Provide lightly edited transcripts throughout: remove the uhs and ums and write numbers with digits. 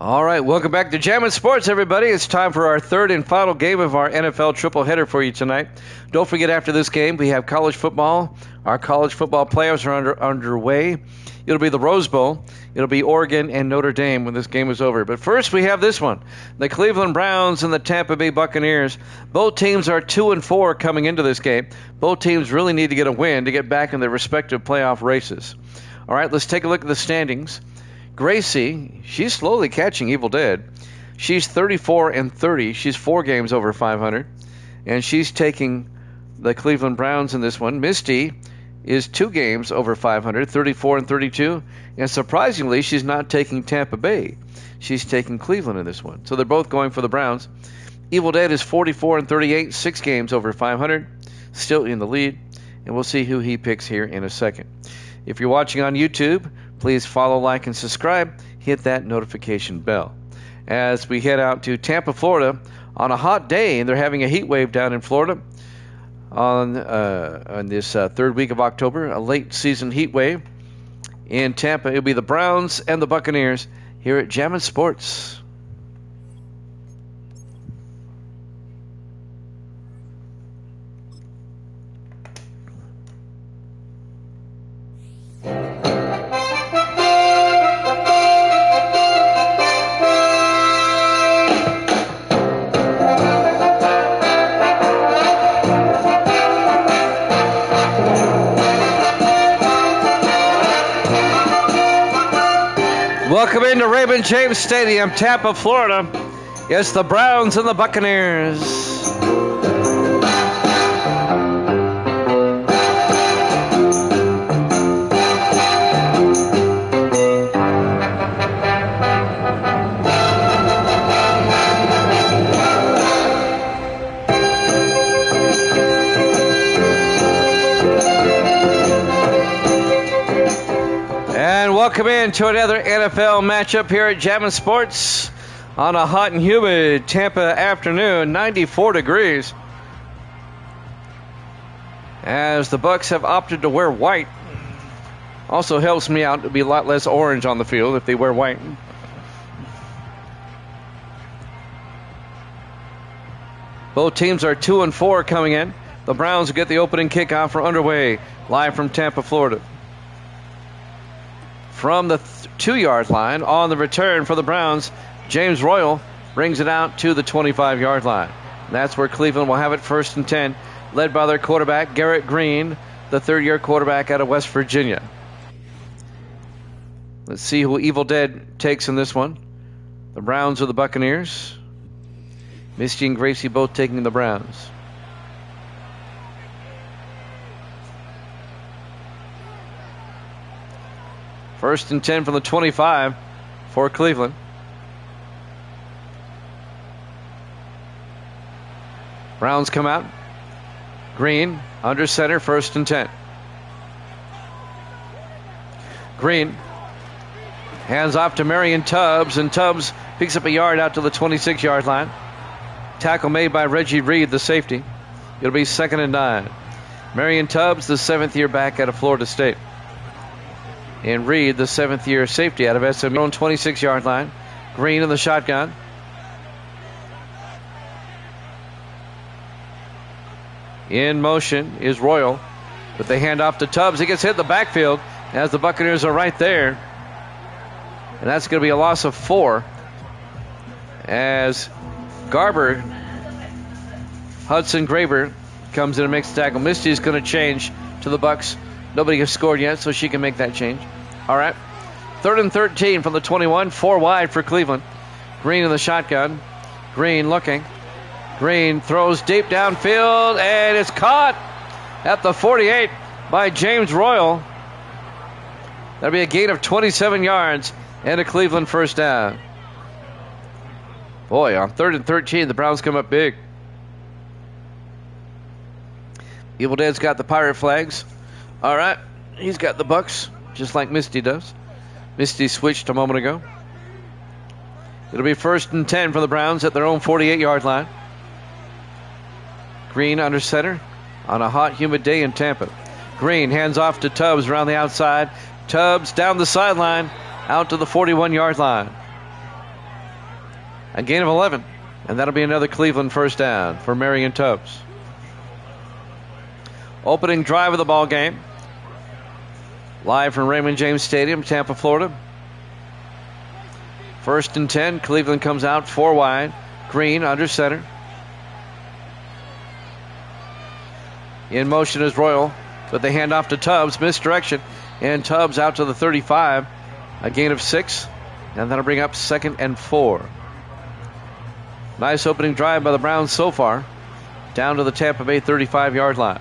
All right, welcome back to Jammin' Sports, everybody. It's time for our third and final game of our NFL triple header for you tonight. Don't forget, after this game, we have college football. Our college football playoffs are underway. It'll be the Rose Bowl. It'll be Oregon and Notre Dame when this game is over. But first, we have this one. The Cleveland Browns and the Tampa Bay Buccaneers. Both teams are 2-4 coming into this game. Both teams really need to get a win to get back in their respective playoff races. All right, let's take a look at the standings. Gracie, she's slowly catching Evil Dead. She's 34-30. She's 4 games over 500. And she's taking the Cleveland Browns in this one. Misty is 2 games over 500, 34-32. And surprisingly, she's not taking Tampa Bay. She's taking Cleveland in this one. So they're both going for the Browns. Evil Dead is 44-38, 6 games over 500. Still in the lead. And we'll see who he picks here in a second. If you're watching on YouTube, please follow, like, and subscribe. Hit that notification bell. As we head out to Tampa, Florida, on a hot day, and they're having a heat wave down in Florida on this third week of October, a late season heat wave in Tampa. It'll be the Browns and the Buccaneers here at Jammin' Sports. Welcome into Raymond James Stadium, Tampa, Florida. It's the Browns and the Buccaneers. Welcome in to another NFL matchup here at Jammin' Sports on a hot and humid Tampa afternoon, 94 degrees. As the Bucs have opted to wear white. Also helps me out to be a lot less orange on the field if they wear white. Both teams are 2-4 coming in. The Browns get the opening kickoff for underway, live from Tampa, Florida. From the 2-yard line on the return for the Browns, James Royal brings it out to the 25-yard line. That's where Cleveland will have it, 1st and 10, led by their quarterback, Garrett Green, the third-year quarterback out of West Virginia. Let's see who Evil Dead takes in this one. The Browns or the Buccaneers. Misty and Gracie both taking the Browns. First and 10 from the 25 for Cleveland. Browns come out. Green under center, 1st and 10. Green hands off to Marion Tubbs, and Tubbs picks up a yard out to the 26-yard line. Tackle made by Reggie Reed, the safety. It'll be 2nd and 9. Marion Tubbs, the 7th-year back out of Florida State. And Reed, the 7th-year safety out of SMU, on 26-yard line. Green in the shotgun. In motion is Royal, but they hand off to Tubbs. He gets hit in the backfield as the Buccaneers are right there. And that's going to be a loss of 4 as Garber, Hudson Graber, comes in and makes the tackle. Misty is going to change to the Bucs. Nobody has scored yet, so she can make that change. All right. 3rd and 13 from the 21. 4 wide for Cleveland. Green in the shotgun. Green looking. Green throws deep downfield, and it's caught at the 48 by James Royal. That'll be a gain of 27 yards and a Cleveland first down. Boy, on 3rd and 13, the Browns come up big. Evil Dead's got the pirate flags. All right, he's got the Bucs, just like Misty does. Misty switched a moment ago. It'll be 1st and 10 for the Browns at their own 48-yard line. Green under center on a hot, humid day in Tampa. Green hands off to Tubbs around the outside. Tubbs down the sideline, out to the 41-yard line. A gain of 11. And that'll be another Cleveland first down for Marion Tubbs. Opening drive of the ball game. Live from Raymond James Stadium, Tampa, Florida. 1st and 10. Cleveland comes out 4 wide. Green under center. In motion is Royal, but they hand off to Tubbs. Misdirection. And Tubbs out to the 35. A gain of 6. And that'll bring up 2nd and 4. Nice opening drive by the Browns so far. Down to the Tampa Bay 35-yard line.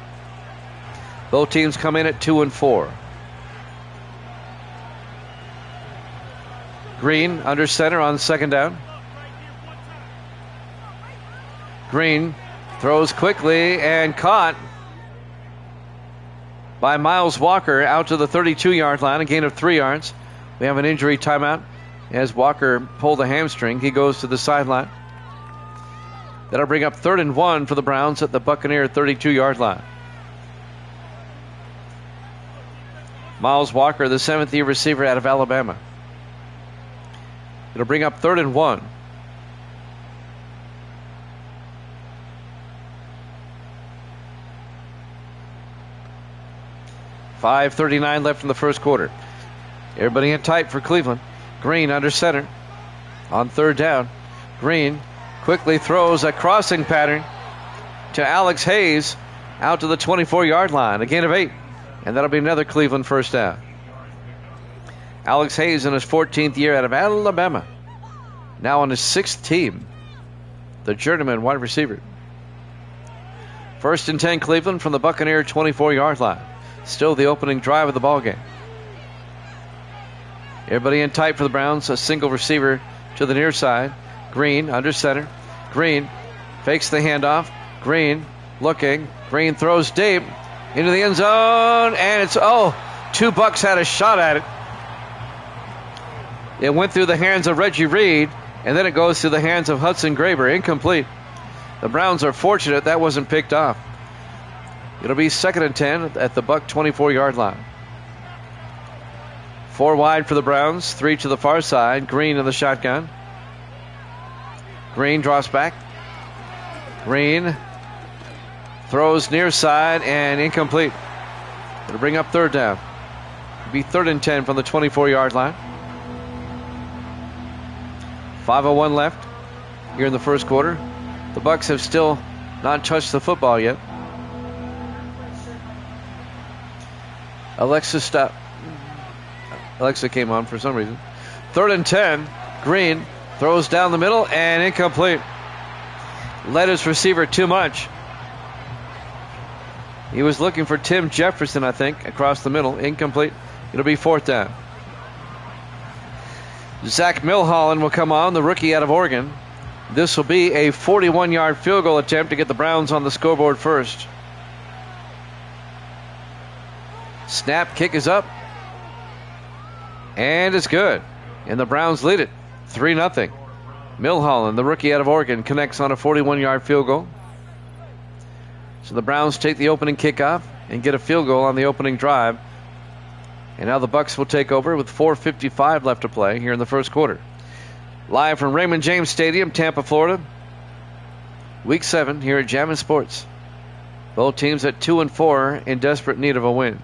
Both teams come in at 2 and 4. Green under center on 2nd down. Green throws quickly and caught by Miles Walker out to the 32-yard line. A gain of 3 yards. We have an injury timeout as Walker pulled a hamstring. He goes to the sideline. That'll bring up 3rd and 1 for the Browns at the Buccaneer 32-yard line. Miles Walker, the 7th-year receiver out of Alabama. It'll bring up 3rd and 1. .5:39 left in the first quarter. Everybody in tight for Cleveland. Green under center on 3rd down. Green quickly throws a crossing pattern to Alex Hayes out to the 24-yard line. A gain of 8. And that'll be another Cleveland first down. Alex Hayes in his 14th year out of Alabama. Now on his 6th team. The journeyman wide receiver. 1st and 10 Cleveland from the Buccaneer 24-yard line. Still the opening drive of the ballgame. Everybody in tight for the Browns. A single receiver to the near side. Green under center. Green fakes the handoff. Green looking. Green throws deep into the end zone. And it's, 2 Bucks had a shot at it. It went through the hands of Reggie Reed. And then it goes through the hands of Hudson Graber. Incomplete. The Browns are fortunate that wasn't picked off. It'll be 2nd and 10 at the Buck 24-yard line. 4 wide for the Browns. 3 to the far side. Green in the shotgun. Green drops back. Green throws near side and incomplete. It'll bring up 3rd down. It'll be 3rd and 10 from the 24-yard line. 5:01 left here in the first quarter. The Bucks have still not touched the football yet. Alexa came on for some reason. 3rd and 10. Green throws down the middle and incomplete. Led his receiver too much. He was looking for Tim Jefferson, I think, across the middle. Incomplete. It'll be 4th down. Zach Milholland will come on, the rookie out of Oregon. This will be a 41-yard field goal attempt to get the Browns on the scoreboard first. Snap, kick is up. And it's good. And the Browns lead it 3-0. Milholland, the rookie out of Oregon, connects on a 41-yard field goal. So the Browns take the opening kickoff and get a field goal on the opening drive. And now the Bucks will take over with 4:55 left to play here in the first quarter. Live from Raymond James Stadium, Tampa, Florida. Week 7 here at Jammin' Sports. Both teams at 2 and 4 in desperate need of a win.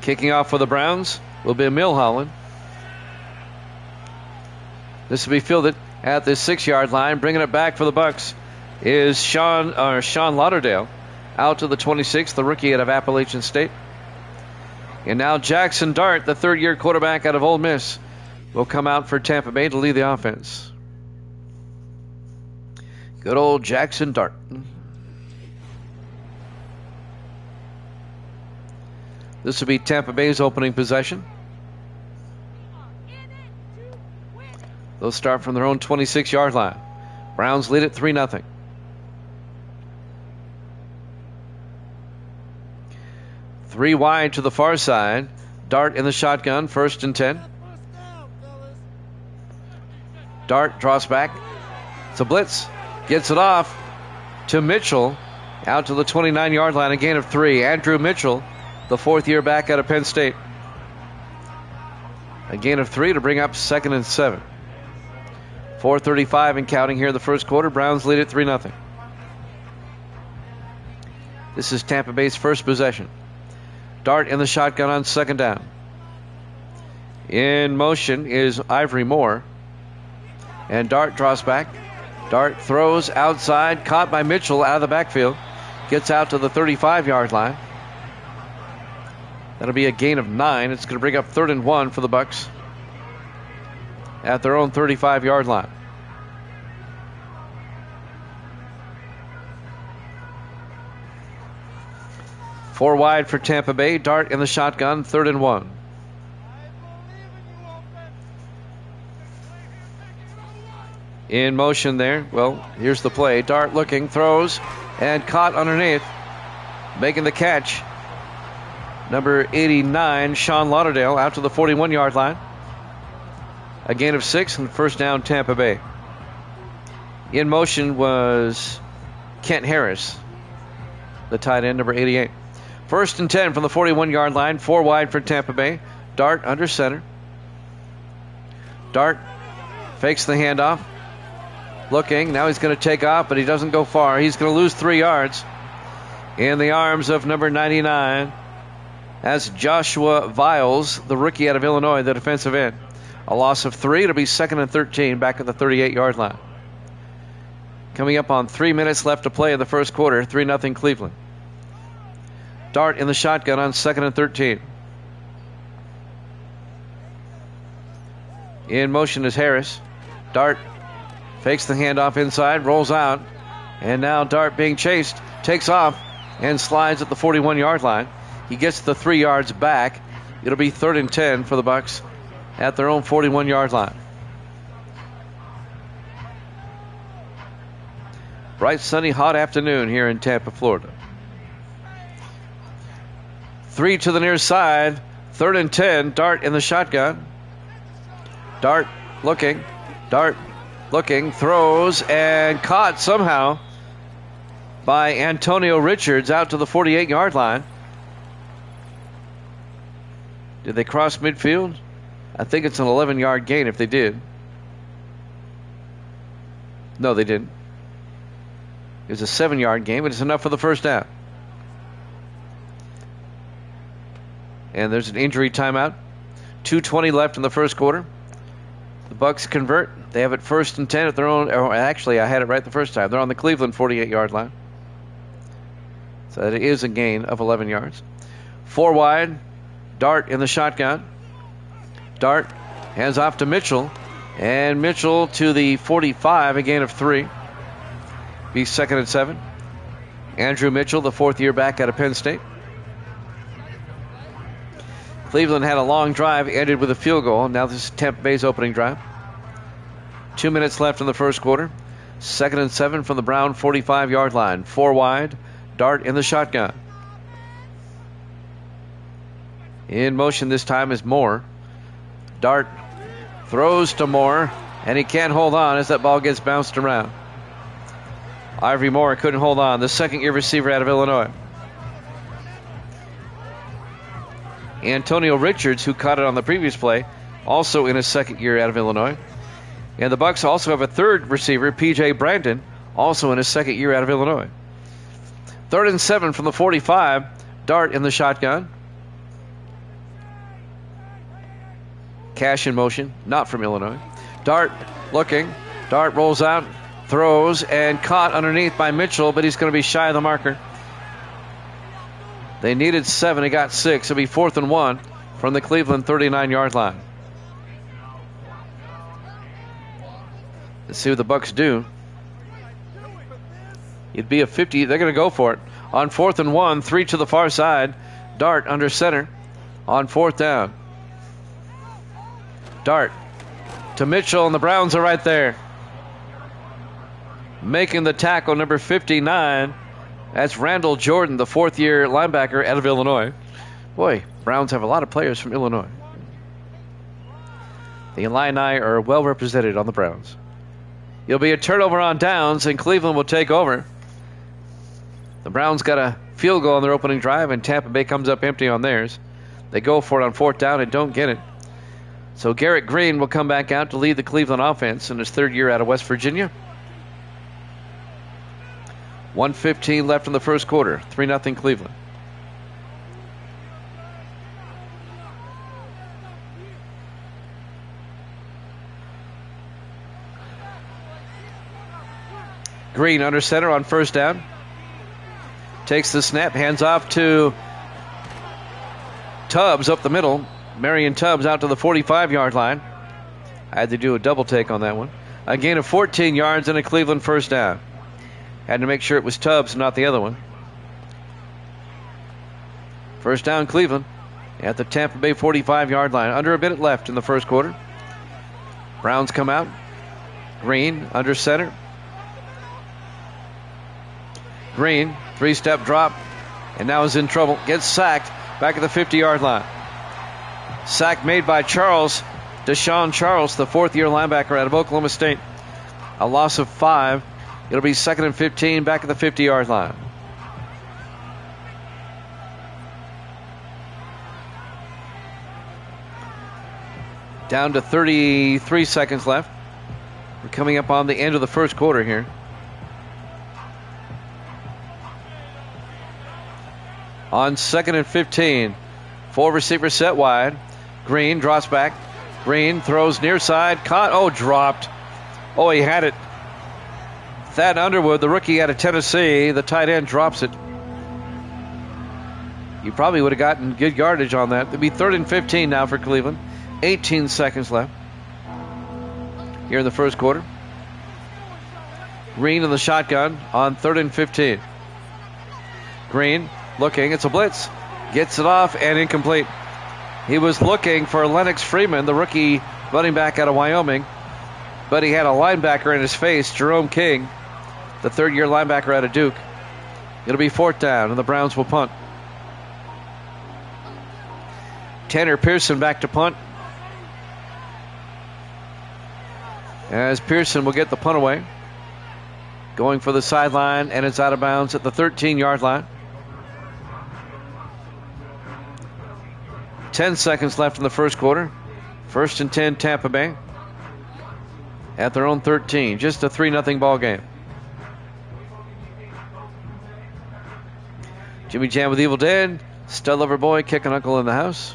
Kicking off for the Browns will be Milholland. This will be fielded at the 6-yard line. Bringing it back for the Bucks is Sean Lauderdale out to the 26th, the rookie out of Appalachian State. And now Jackson Dart, the 3rd-year quarterback out of Ole Miss, will come out for Tampa Bay to lead the offense. Good old Jackson Dart. This will be Tampa Bay's opening possession. They'll start from their own 26-yard line. Browns lead it 3-0. Three wide to the far side. Dart in the shotgun, 1st and 10. Dart draws back. It's a blitz. Gets it off to Mitchell. Out to the 29-yard line, a gain of 3. Andrew Mitchell, the 4th-year back out of Penn State. A gain of 3 to bring up 2nd and 7. 4:35 and counting here in the first quarter. Browns lead at 3-0. This is Tampa Bay's first possession. Dart in the shotgun on 2nd down. In motion is Ivory Moore. And Dart draws back. Dart throws outside, caught by Mitchell out of the backfield. Gets out to the 35-yard line. That'll be a gain of 9. It's going to bring up 3rd and 1 for the Bucs at their own 35-yard line. Four wide for Tampa Bay. Dart in the shotgun, 3rd and 1. In motion there. Well, here's the play. Dart looking, throws, and caught underneath. Making the catch. Number 89, Sean Lauderdale, out to the 41-yard line. A gain of 6 and first down Tampa Bay. In motion was Kent Harris, the tight end, number 88. 1st and 10 from the 41-yard line. 4 wide for Tampa Bay. Dart under center. Dart fakes the handoff. Looking. Now he's going to take off, but he doesn't go far. He's going to lose 3 yards in the arms of number 99. That's Joshua Viles, the rookie out of Illinois, the defensive end. A loss of 3. It'll be 2nd and 13 back at the 38-yard line. Coming up on 3 minutes left to play in the first quarter. 3-0 Cleveland. Dart in the shotgun on 2nd and 13. In motion is Harris. Dart fakes the handoff inside, rolls out, and now Dart being chased, takes off, and slides at the 41-yard line. He gets the 3 yards back. It'll be 3rd and 10 for the Bucs at their own 41-yard line. Bright, sunny, hot afternoon here in Tampa, Florida. 3 to the near side. 3rd and 10. Dart in the shotgun. Dart looking. Dart looking. Throws and caught somehow by Antonio Richards out to the 48-yard line. Did they cross midfield? I think it's an 11-yard gain if they did. No, they didn't. It was a 7-yard gain, but it's enough for the first down. And there's an injury timeout. 2:20 left in the first quarter. The Bucs convert. They have it 1st and 10 at their own. Or actually, I had it right the first time. They're on the Cleveland 48-yard line. So it is a gain of 11 yards. 4 wide. Dart in the shotgun. Dart hands off to Mitchell. And Mitchell to the 45, a gain of 3. Be 2nd and 7. Andrew Mitchell, the 4th year back out of Penn State. Cleveland had a long drive, ended with a field goal. Now this is Tampa Bay's opening drive. 2 minutes left in the first quarter. 2nd and 7 from the Brown 45-yard line. 4 wide. Dart in the shotgun. In motion this time is Moore. Dart throws to Moore, and he can't hold on as that ball gets bounced around. Ivory Moore couldn't hold on, the 2nd-year receiver out of Illinois. Antonio Richards, who caught it on the previous play, also in his 2nd year out of Illinois. And the Bucs also have a 3rd receiver, P.J. Brandon, also in his 2nd year out of Illinois. 3rd and 7 from the 45. Dart in the shotgun. Cash in motion, not from Illinois. Dart looking. Dart rolls out, throws, and caught underneath by Mitchell, but he's going to be shy of the marker. They needed 7. He got 6. It'll be 4th and 1 from the Cleveland 39-yard line. Let's see what the Bucs do. It'd be a 50. They're going to go for it. On 4th and 1, 3 to the far side. Dart under center on 4th down. Dart to Mitchell, and the Browns are right there. Making the tackle, number 59. That's Randall Jordan, the 4th-year linebacker out of Illinois. Boy, Browns have a lot of players from Illinois. The Illini are well represented on the Browns. It'll be a turnover on downs, and Cleveland will take over. The Browns got a field goal on their opening drive, and Tampa Bay comes up empty on theirs. They go for it on 4th down and don't get it. So Garrett Green will come back out to lead the Cleveland offense in his third year out of West Virginia. 1:15 left in the first quarter. 3-0 Cleveland. Green under center on first down. Takes the snap, hands off to Tubbs up the middle. Marion Tubbs out to the 45-yard line. I had to do a double take on that one. A gain of 14 yards and a Cleveland first down. Had to make sure it was Tubbs, not the other one. First down Cleveland at the Tampa Bay 45-yard line. Under a minute left in the first quarter. Browns come out. Green under center. Green, three-step drop, and now is in trouble. Gets sacked back at the 50-yard line. Sack made by Deshaun Charles, the fourth-year linebacker out of Oklahoma State. A loss of 5. It'll be 2nd and 15 back at the 50-yard line. Down to 33 seconds left. We're coming up on the end of the first quarter here. On 2nd and 15, 4 receivers set wide. Green drops back. Green throws near side. Caught. Oh, dropped. Oh, he had it. Thad Underwood, the rookie out of Tennessee, the tight end, drops it. You probably would have gotten good yardage on that. It'll be 3rd and 15 now for Cleveland. 18 seconds left here in the first quarter. Green in the shotgun on 3rd and 15. Green looking, it's a blitz. Gets it off and incomplete. He was looking for Lennox Freeman, the rookie running back out of Wyoming, but he had a linebacker in his face, Jerome King, the third-year linebacker out of Duke. It'll be 4th down, and the Browns will punt. Tanner Pearson back to punt. As Pearson will get the punt away. Going for the sideline, and it's out of bounds at the 13-yard line. 10 seconds left in the first quarter. 1st and 10, Tampa Bay. At their own 13. Just a 3-0 ball game. Jimmy Jam with Evil Dead. Stud Lover Boy kicking Uncle in the house.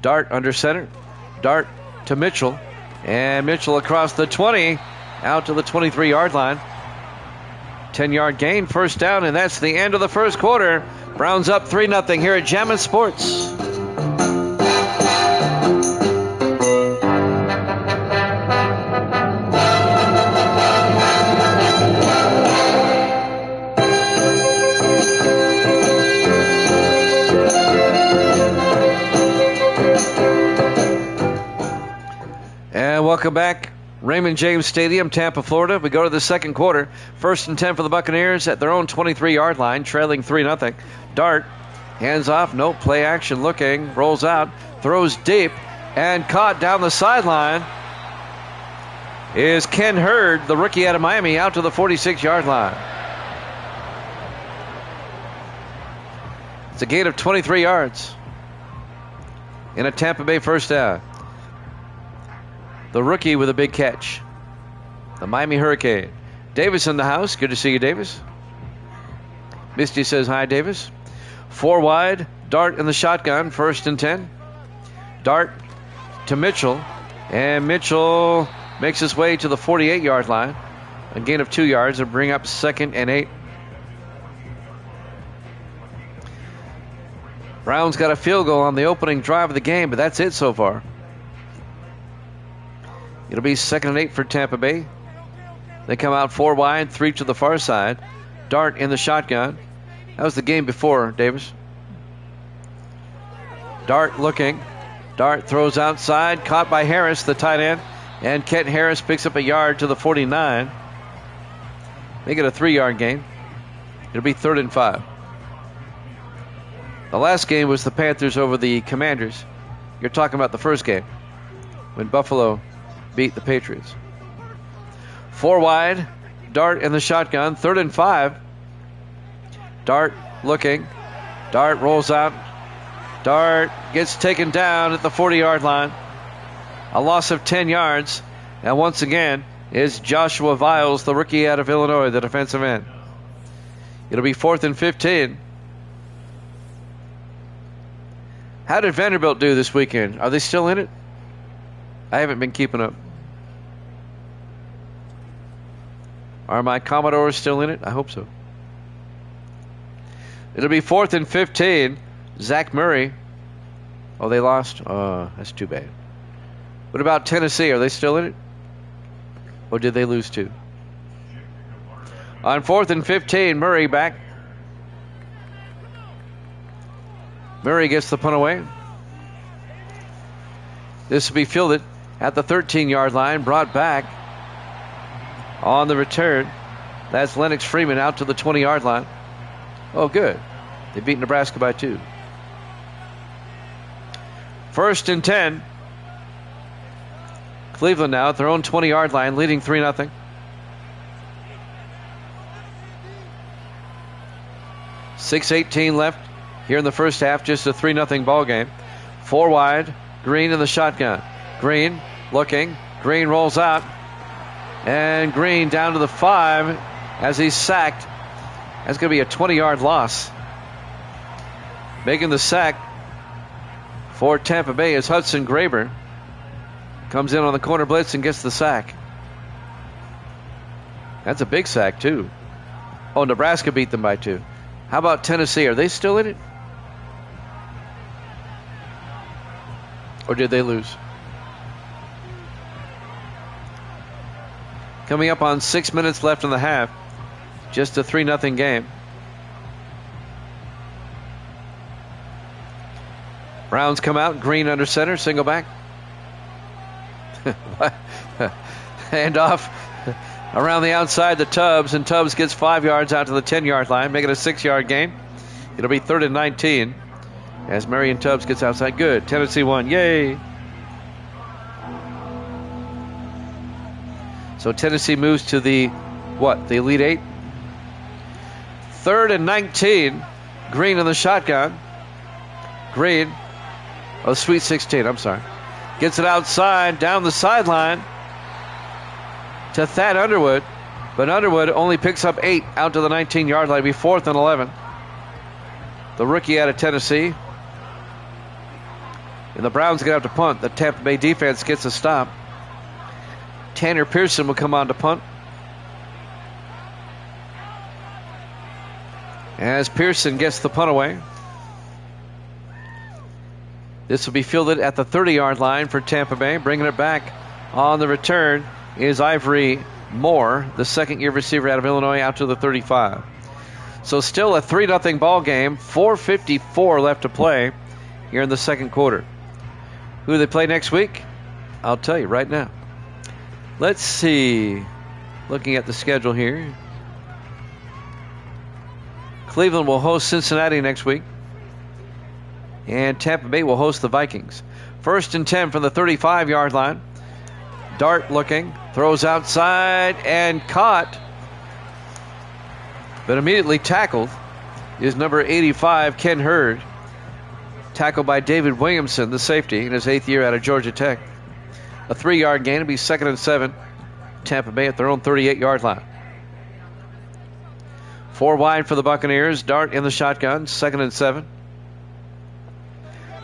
Dart under center. Dart to Mitchell. And Mitchell across the 20. Out to the 23-yard line. 10-yard gain. First down, and that's the end of the first quarter. Browns up 3-0 here at Jammin' Sports. And welcome back. Raymond James Stadium, Tampa, Florida. We go to the second quarter. 1st and 10 for the Buccaneers at their own 23-yard line, trailing 3-0. Dart, hands off, no play action looking, rolls out, throws deep, and caught down the sideline is Ken Hurd, the rookie out of Miami, out to the 46-yard line. It's a gain of 23 yards in a Tampa Bay first down. The rookie with a big catch. The Miami Hurricane. Davis in the house. Good to see you, Davis. Misty says hi, Davis. 4 wide. Dart in the shotgun. 1st and 10. Dart to Mitchell. And Mitchell makes his way to the 48-yard line. A gain of 2 yards to bring up 2nd and 8. Browns got a field goal on the opening drive of the game, but that's it so far. It'll be 2nd and 8 for Tampa Bay. They come out 4 wide, 3 to the far side. Dart in the shotgun. That was the game before, Davis. Dart looking. Dart throws outside, caught by Harris, the tight end. And Kent Harris picks up a yard to the 49. Make it a 3-yard gain. It'll be 3rd and 5. The last game was the Panthers over the Commanders. You're talking about the first game when Buffalo beat the Patriots. 4 wide. Dart in the shotgun. 3rd and 5. Dart looking. Dart rolls out. Dart gets taken down at the 40-yard line. A loss of 10 yards. And once again is Joshua Viles, the rookie out of Illinois, the defensive end. It'll be 4th and 15. How did Vanderbilt do this weekend? Are they still in it? I haven't been keeping up. Are my Commodores still in it? I hope so. It'll be 4th and 15. Zach Murray. Oh, they lost? That's too bad. What about Tennessee? Are they still in it? Or did they lose too? On 4th and 15, Murray back. Murray gets the punt away. This will be fielded at the 13-yard line, brought back on the return. That's Lennox Freeman out to the 20-yard line. Oh, good. They beat Nebraska by 2. 1st and 10. Cleveland now at their own 20-yard line, leading 3-0. .6:18 left here in the first half, just a 3-0 ball game. 4 wide, Green in the shotgun. Green looking, Green rolls out, and Green down to the 5 as he's sacked. That's going to be a 20-yard loss. Making the sack for Tampa Bay is Hudson Graber. Comes in on the corner blitz and gets the sack. That's a big sack, too. Oh, Nebraska beat them by 2. How about Tennessee? Are they still in it? Or did they lose? Coming up on 6 minutes left in the half. Just a 3-0 game. Browns come out. Green under center. Single back. Hand off around the outside to Tubbs, and Tubbs gets 5 yards out to the 10-yard line, making it a 6-yard gain. It'll be 3rd and 19 as Marion Tubbs gets outside. Good. Tennessee won. Yay. So Tennessee moves to the Elite 8. 3rd and 19. Green in the shotgun. Green. Oh, Sweet 16. I'm sorry. Gets it outside, down the sideline to Thad Underwood. But Underwood only picks up 8 out to the 19-yard line. It'll be 4th and 11. The rookie out of Tennessee. And the Browns are going to have to punt. The Tampa Bay defense gets a stop. Tanner Pearson will come on to punt. As Pearson gets the punt away. This will be fielded at the 30-yard line for Tampa Bay. Bringing it back on the return is Ivory Moore, the second-year receiver out of Illinois, out to the 35. So still a 3-0 ball game. 4:54 left to play here in the second quarter. Who do they play next week? I'll tell you right now. Let's see. Looking at the schedule here. Cleveland will host Cincinnati next week. And Tampa Bay will host the Vikings. 1st and 10 from the 35-yard line. Dart looking. Throws outside and caught. But immediately tackled is number 85, Ken Hurd. Tackled by David Williamson, the safety, in his 8th year out of Georgia Tech. A 3-yard gain. It'll be 2nd and 7. Tampa Bay at their own 38-yard line. 4 wide for the Buccaneers. Dart in the shotgun. 2nd and 7.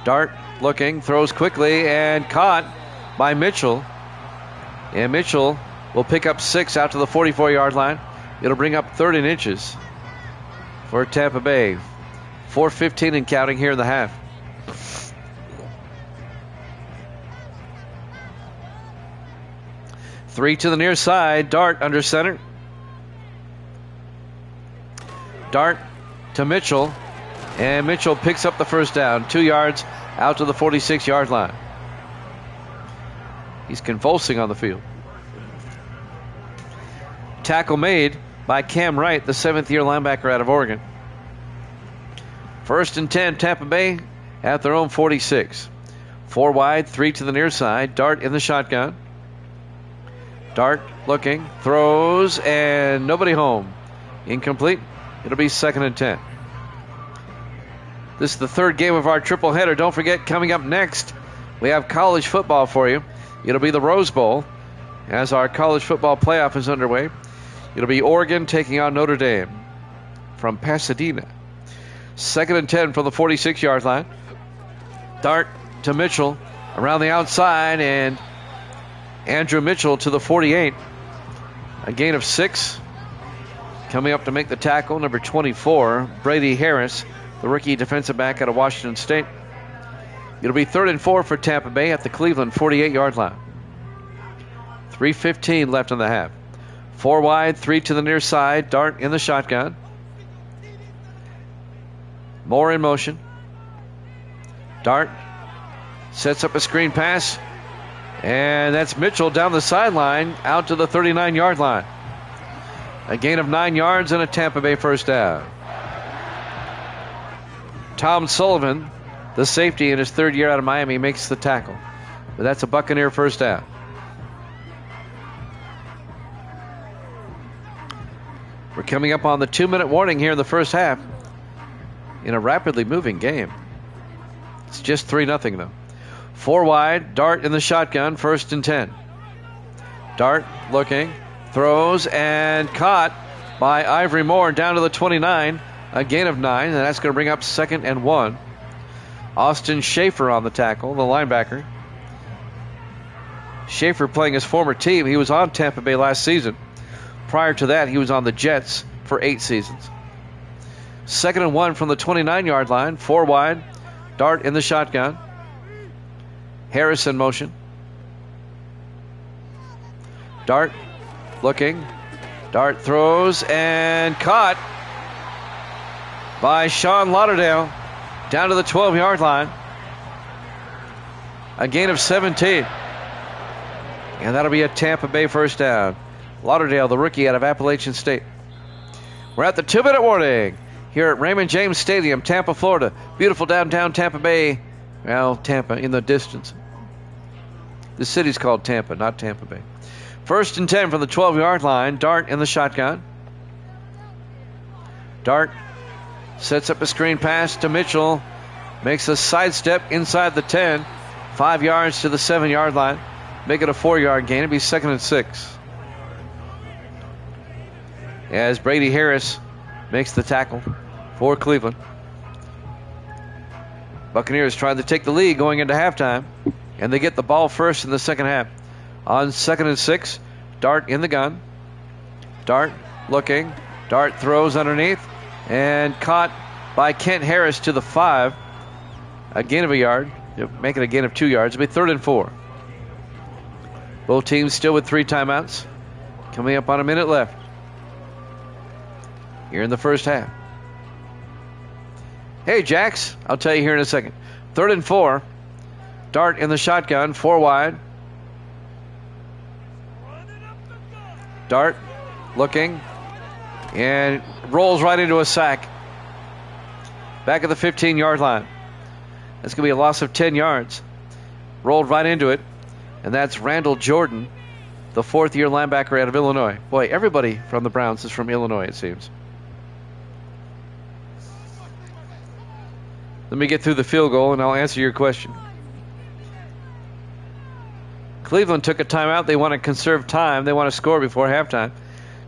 Dart looking, throws quickly, and caught by Mitchell. And Mitchell will pick up 6 out to the 44-yard line. It'll bring up 3rd and inches for Tampa Bay. 4:15 and counting here in the half. Three to the near side. Dart under center. Dart to Mitchell. And Mitchell picks up the first down. 2 yards out to the 46-yard line. He's convulsing on the field. Tackle made by Cam Wright, the 7th-year linebacker out of Oregon. 1st and 10, Tampa Bay at their own 46. 4 wide, 3 to the near side. Dart in the shotgun. Dart looking, throws, and nobody home. Incomplete. It'll be 2nd and 10. This is the third game of our triple header. Don't forget, coming up next, we have college football for you. It'll be the Rose Bowl as our college football playoff is underway. It'll be Oregon taking on Notre Dame from Pasadena. 2nd and 10 from the 46-yard line. Dart to Mitchell around the outside, and Andrew Mitchell to the 48. A gain of 6. Coming up to make the tackle, number 24, Brady Harris, the rookie defensive back out of Washington State. It'll be 3rd and 4 for Tampa Bay at the Cleveland 48-yard line. 3:15 left in the half. 4 wide, 3 to the near side. Dart in the shotgun. Moore in motion. Dart sets up a screen pass. And that's Mitchell down the sideline out to the 39-yard line. A gain of 9 yards and a Tampa Bay first down. Tom Sullivan, the safety in his 3rd year out of Miami, makes the tackle. But that's a Buccaneer first down. We're coming up on the 2-minute warning here in the first half in a rapidly moving game. It's just 3-0 though. 4 wide, Dart in the shotgun, 1st and 10. Dart looking, throws, and caught by Ivory Moore down to the 29. A gain of 9, and that's going to bring up 2nd and 1. Austin Schaefer on the tackle, the linebacker. Schaefer playing his former team. He was on Tampa Bay last season. Prior to that, he was on the Jets for 8 seasons. 2nd and 1 from the 29-yard line, 4 wide. Dart in the shotgun. Harris in motion. Dart looking. Dart throws and caught by Sean Lauderdale down to the 12-yard line. A gain of 17. And that'll be a Tampa Bay first down. Lauderdale, the rookie out of Appalachian State. We're at the 2-minute warning here at Raymond James Stadium, Tampa, Florida. Beautiful downtown Tampa Bay. Well, Tampa in the distance. The city's called Tampa, not Tampa Bay. 1st and 10 from the 12-yard line. Dart in the shotgun. Dart sets up a screen pass to Mitchell. Makes a sidestep inside the 10. 5 yards to the 7-yard line. Make it a 4-yard gain. It'll be 2nd and 6. As Brady Harris makes the tackle for Cleveland. Buccaneers trying to take the lead going into halftime, and they get the ball first in the second half. On 2nd and 6, Dart in the gun. Dart looking. Dart throws underneath and caught by Kent Harris to the 5. A gain of a yard. Make it a gain of 2 yards. It'll be 3rd and 4. Both teams still with 3 timeouts. Coming up on a minute left here in the first half. Hey, Jax, I'll tell you here in a second. 3rd and 4. Dart in the shotgun, 4 wide. Dart looking and rolls right into a sack. Back at the 15-yard line. That's going to be a loss of 10 yards. Rolled right into it. And that's Randall Jordan, the 4th-year linebacker out of Illinois. Boy, everybody from the Browns is from Illinois, it seems. Let me get through the field goal, and I'll answer your question. Cleveland took a timeout. They want to conserve time. They want to score before halftime.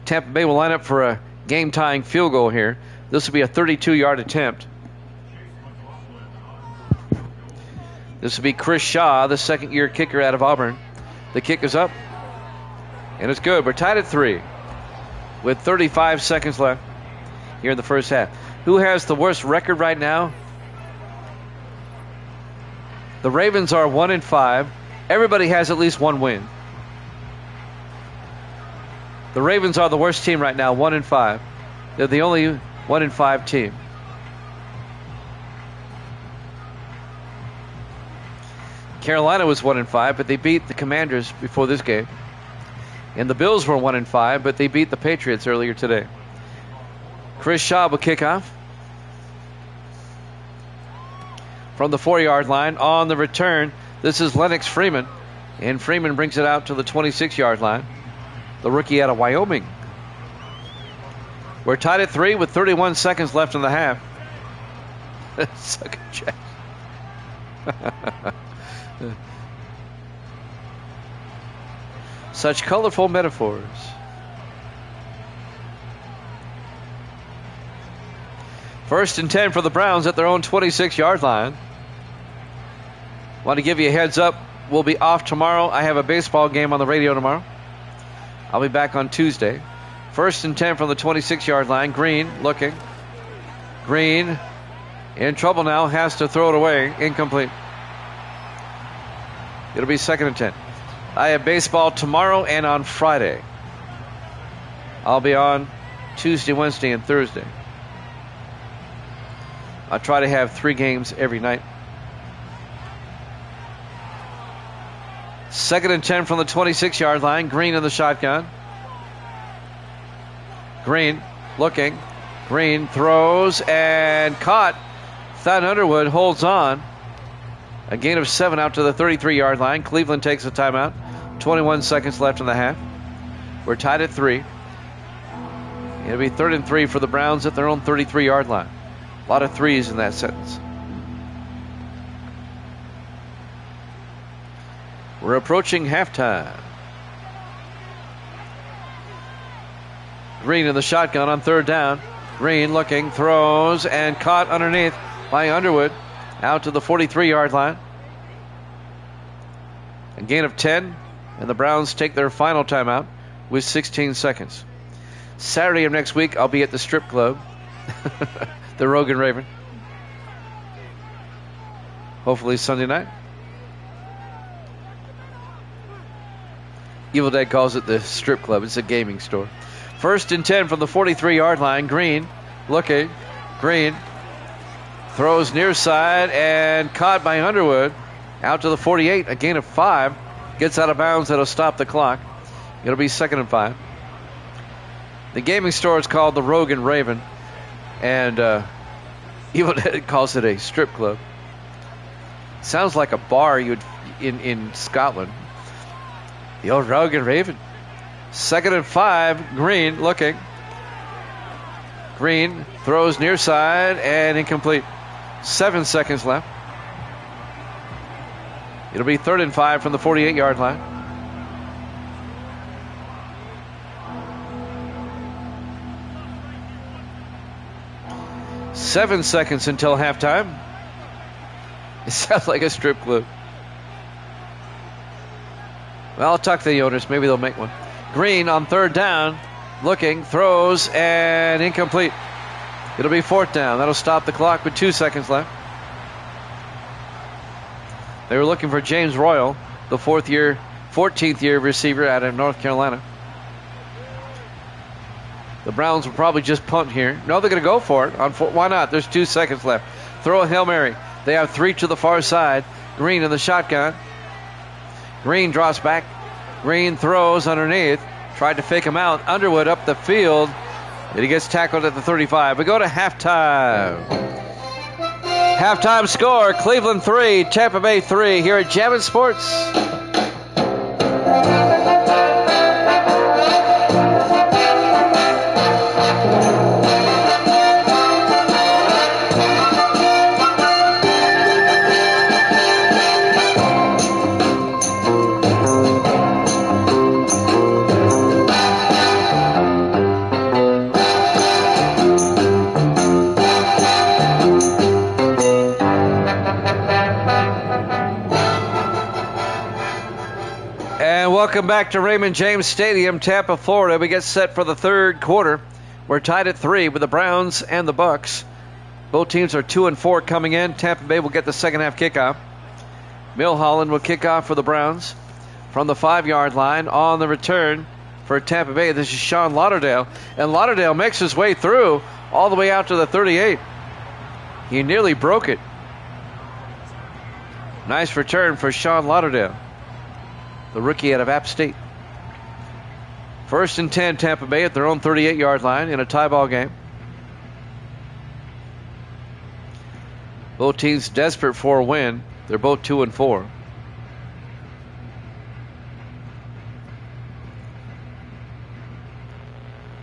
Tampa Bay will line up for a game-tying field goal here. This will be a 32-yard attempt. This will be Chris Shaw, the 2nd-year kicker out of Auburn. The kick is up, and it's good. We're tied at 3 with 35 seconds left here in the first half. Who has the worst record right now? The Ravens are 1-5. Everybody has at least 1 win. The Ravens are the worst team right now, 1-5. They're the only 1-5 team. Carolina was 1-5, but they beat the Commanders before this game. And the Bills were 1-5, but they beat the Patriots earlier today. Chris Shaw will kick off from the 4-yard line. On the return, this is Lennox Freeman, and Freeman brings it out to the 26-yard line. The rookie out of Wyoming. We're tied at 3 with 31 seconds left in the half. Sucker Jack. Such colorful metaphors. First and 10 for the Browns at their own 26-yard line. Want to give you a heads up. We'll be off tomorrow. I have a baseball game on the radio tomorrow. I'll be back on Tuesday. First and 10 from the 26-yard line. Green looking. Green in trouble now. Has to throw it away. Incomplete. It'll be second and 10. I have baseball tomorrow and on Friday. I'll be on Tuesday, Wednesday, and Thursday. I try to have 3 games every night. Second and 10 from the 26-yard line. Green in the shotgun. Green looking. Green throws and caught. Thad Underwood holds on. A gain of 7 out to the 33-yard line. Cleveland takes a timeout. 21 seconds left in the half. We're tied at 3. It'll be third and 3 for the Browns at their own 33-yard line. A lot of threes in that sentence. We're approaching halftime. Green in the shotgun on third down. Green looking, throws, and caught underneath by Underwood. Out to the 43-yard line. A gain of 10, and the Browns take their final timeout with 16 seconds. Saturday of next week, I'll be at the strip club. The Rogan Raven. Hopefully Sunday night. Evil Dead calls it the strip club. It's a gaming store. First and 10 from the 43-yard line. Green looking. Green throws near side and caught by Underwood. Out to the 48. A gain of 5. Gets out of bounds. That'll stop the clock. It'll be second and 5. The gaming store is called the Rogan Raven. And Evil Dead calls it a strip club. Sounds like a bar in Scotland. The old Rogan Raven. Second and 5. Green looking. Green throws near side and incomplete. 7 seconds left. It'll be third and 5 from the 48-yard line. Seven seconds until halftime. It sounds like a strip club. Well, I'll talk to the owners. Maybe they'll make one. Green on third down. Looking, throws, and incomplete. It'll be fourth down. That'll stop the clock with 2 seconds left. They were looking for James Royal, the 14th year receiver out of North Carolina. The Browns will probably just punt here. No, they're going to go for it. Why not? There's 2 seconds left. Throw a Hail Mary. They have 3 to the far side. Green in the shotgun. Green drops back. Green throws underneath. Tried to fake him out. Underwood up the field. And he gets tackled at the 35. We go to halftime. Halftime score, Cleveland 3, Tampa Bay 3 here at Jammin' Sports. Welcome back to Raymond James Stadium, Tampa, Florida. We get set for the third quarter. We're tied at 3 with the Browns and the Bucks. Both teams are 2-4 coming in. Tampa Bay will get the second half kickoff. Milholland will kick off for the Browns from the 5-yard line. On the return for Tampa Bay, this is Sean Lauderdale. And Lauderdale makes his way through all the way out to the 38. He nearly broke it. Nice return for Sean Lauderdale, the rookie out of App State. First and 10, Tampa Bay at their own 38-yard line in a tie ball game. Both teams desperate for a win. They're both 2-4.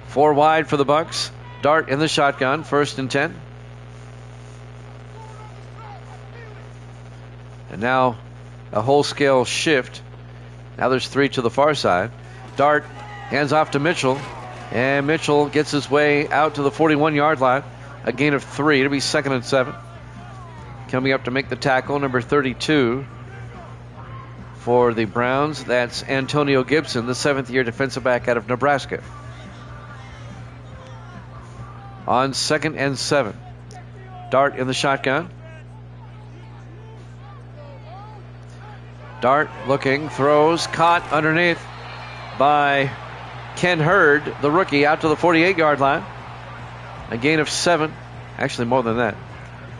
Four wide for the Bucks. Dart in the shotgun. First and 10. And now a whole scale shift. Now there's 3 to the far side. Dart hands off to Mitchell. And Mitchell gets his way out to the 41-yard line. A gain of 3. It'll be 2nd and 7. Coming up to make the tackle, number 32 for the Browns. That's Antonio Gibson, the 7th-year defensive back out of Nebraska. On 2nd and 7. Dart in the shotgun. Dart looking, throws, caught underneath by Ken Hurd, the rookie, out to the 48-yard line. A gain of 7. Actually, more than that.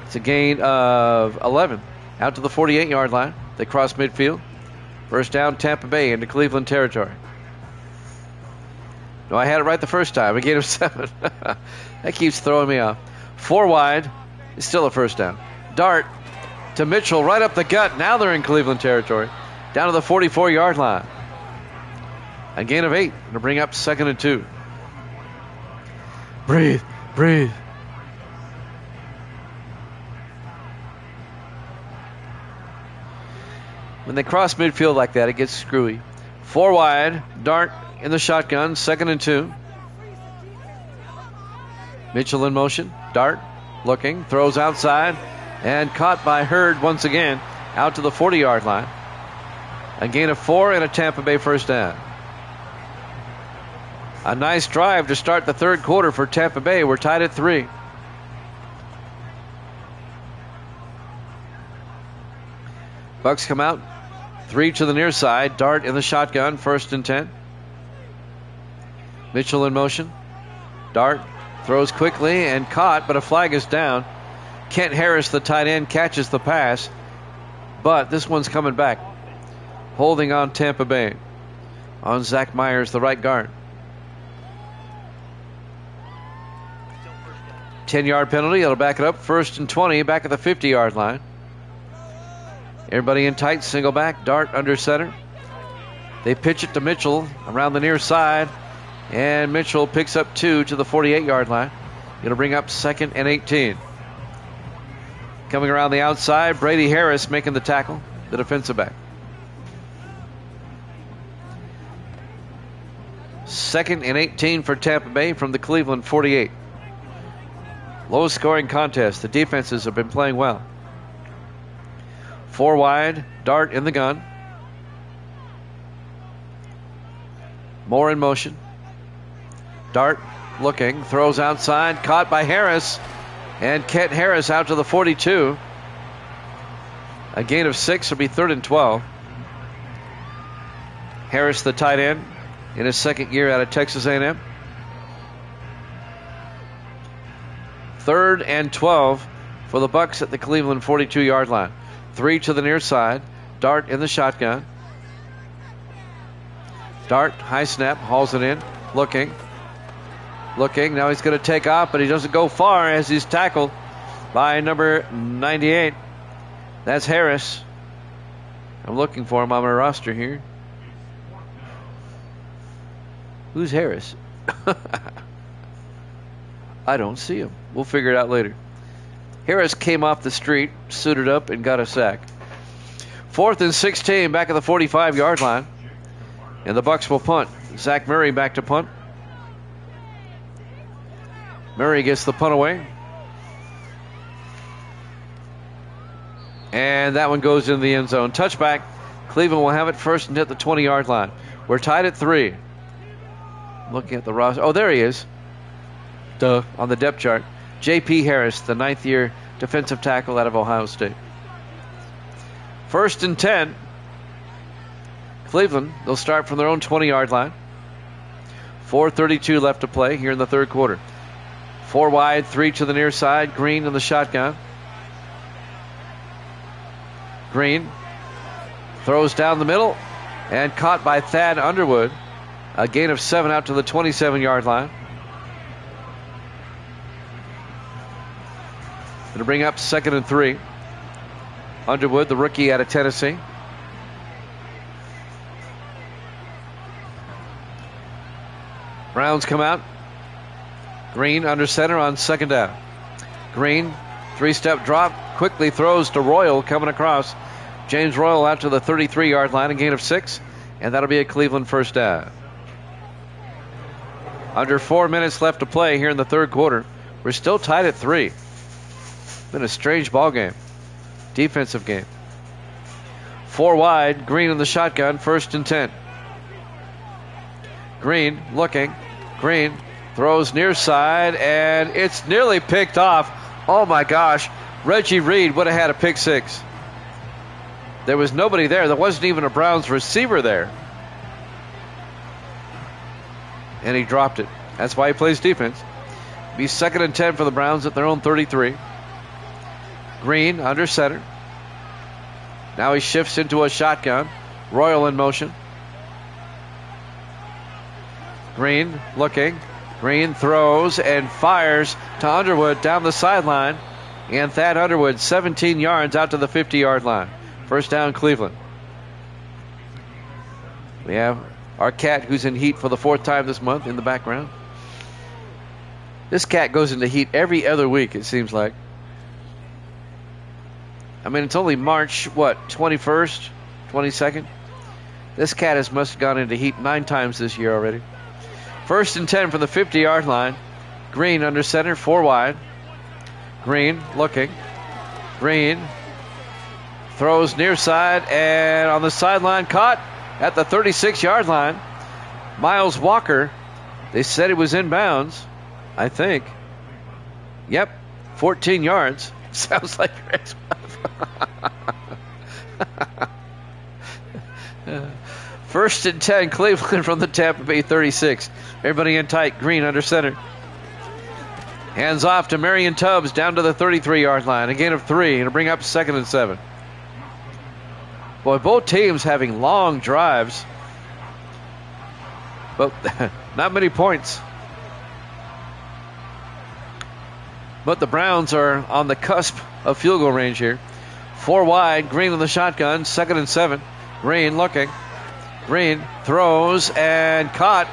It's a gain of 11 out to the 48-yard line. They cross midfield. First down, Tampa Bay into Cleveland territory. No, I had it right the first time. A gain of 7. That keeps throwing me off. 4 wide. It's still a first down. Dart to Mitchell right up the gut. Now they're in Cleveland territory. Down to the 44-yard line. A gain of 8 to bring up 2nd and 2. Breathe, breathe. When they cross midfield like that, it gets screwy. 4 wide. Dart in the shotgun. 2nd and 2. Mitchell in motion. Dart looking. Throws outside. And caught by Hurd once again. Out to the 40-yard line. A gain of 4 and a Tampa Bay first down. A nice drive to start the third quarter for Tampa Bay. We're tied at 3. Bucks come out. 3 to the near side. Dart in the shotgun. 1st and 10. Mitchell in motion. Dart throws quickly and caught, but a flag is down. Kent Harris, the tight end, catches the pass, but this one's coming back. Holding on Tampa Bay. On Zach Myers, the right guard. 10-yard penalty. It'll back it up. 1st and 20, back at the 50-yard line. Everybody in tight, single back. Dart under center. They pitch it to Mitchell around the near side, and Mitchell picks up 2 to the 48-yard line. It'll bring up 2nd and 18. Coming around the outside, Brady Harris making the tackle, the defensive back. 2nd and 18 for Tampa Bay from the Cleveland 48. Low scoring contest. The defenses have been playing well. 4 wide. Dart in the gun. Moore in motion. Dart looking. Throws outside. Caught by Harris. And Kent Harris out to the 42. A gain of 6 will be 3rd and 12. Harris, the tight end, in his 2nd year out of Texas A&M. 3rd and 12 for the Bucks at the Cleveland 42-yard line. 3 to the near side. Dart in the shotgun. Dart, high snap, hauls it in. Looking. Now he's going to take off, but he doesn't go far as he's tackled by number 98. That's Harris. I'm looking for him on my roster here. Who's Harris? I don't see him. We'll figure it out later. Harris came off the street, suited up, and got a sack. 4th and 16, back at the 45-yard line. And the Bucks will punt. Zach Murray back to punt. Murray gets the punt away. And that one goes in the end zone. Touchback. Cleveland will have it first and hit the 20-yard line. We're tied at 3. Looking at the roster. Oh, there he is. Duh. On the depth chart. J.P. Harris, the 9th-year defensive tackle out of Ohio State. 1st and 10. Cleveland, they'll start from their own 20-yard line. 4:32 left to play here in the third quarter. 4 wide, 3 to the near side. Green in the shotgun. Green throws down the middle and caught by Thad Underwood. A gain of 7 out to the 27-yard line. It'll bring up 2nd and 3. Underwood, the rookie out of Tennessee. Browns come out. Green under center on 2nd down. Green, 3-step drop, quickly throws to Royal coming across. James Royal out to the 33-yard line, a gain of 6, and that'll be a Cleveland first down. Under 4 minutes left to play here in the third quarter. We're still tied at 3. Been a strange ball game. Defensive game. 4 wide, Green in the shotgun, 1st and 10. Green looking. Green throws near side, and it's nearly picked off. Oh my gosh. Reggie Reed would have had a pick 6. There was nobody there. There wasn't even a Browns receiver there. And he dropped it. That's why he plays defense. Be 2nd and 10 for the Browns at their own 33. Green under center. Now he shifts into a shotgun. Royal in motion. Green looking. Green throws and fires to Underwood down the sideline. And Thad Underwood 17 yards out to the 50-yard line. First down, Cleveland. We have our cat who's in heat for the 4th time this month in the background. This cat goes into heat every other week, it seems like. I mean, it's only March, 21st, 22nd? This cat must have gone into heat 9 times this year already. 1st and 10 from the 50-yard line. Green under center, 4 wide. Green looking. Green throws near side, and on the sideline, caught at the 36-yard line. Miles Walker, they said it was inbounds, I think. Yep, 14 yards. Sounds like your ex-wife. 1st and 10, Cleveland from the Tampa Bay 36. Everybody in tight. Green under center. Hands off to Marion Tubbs down to the 33-yard line. A gain of 3, and to bring up 2nd and 7. Boy, both teams having long drives, but not many points. But the Browns are on the cusp of field goal range here. 4 wide, Green in the shotgun, 2nd and 7. Green looking. Green throws and caught.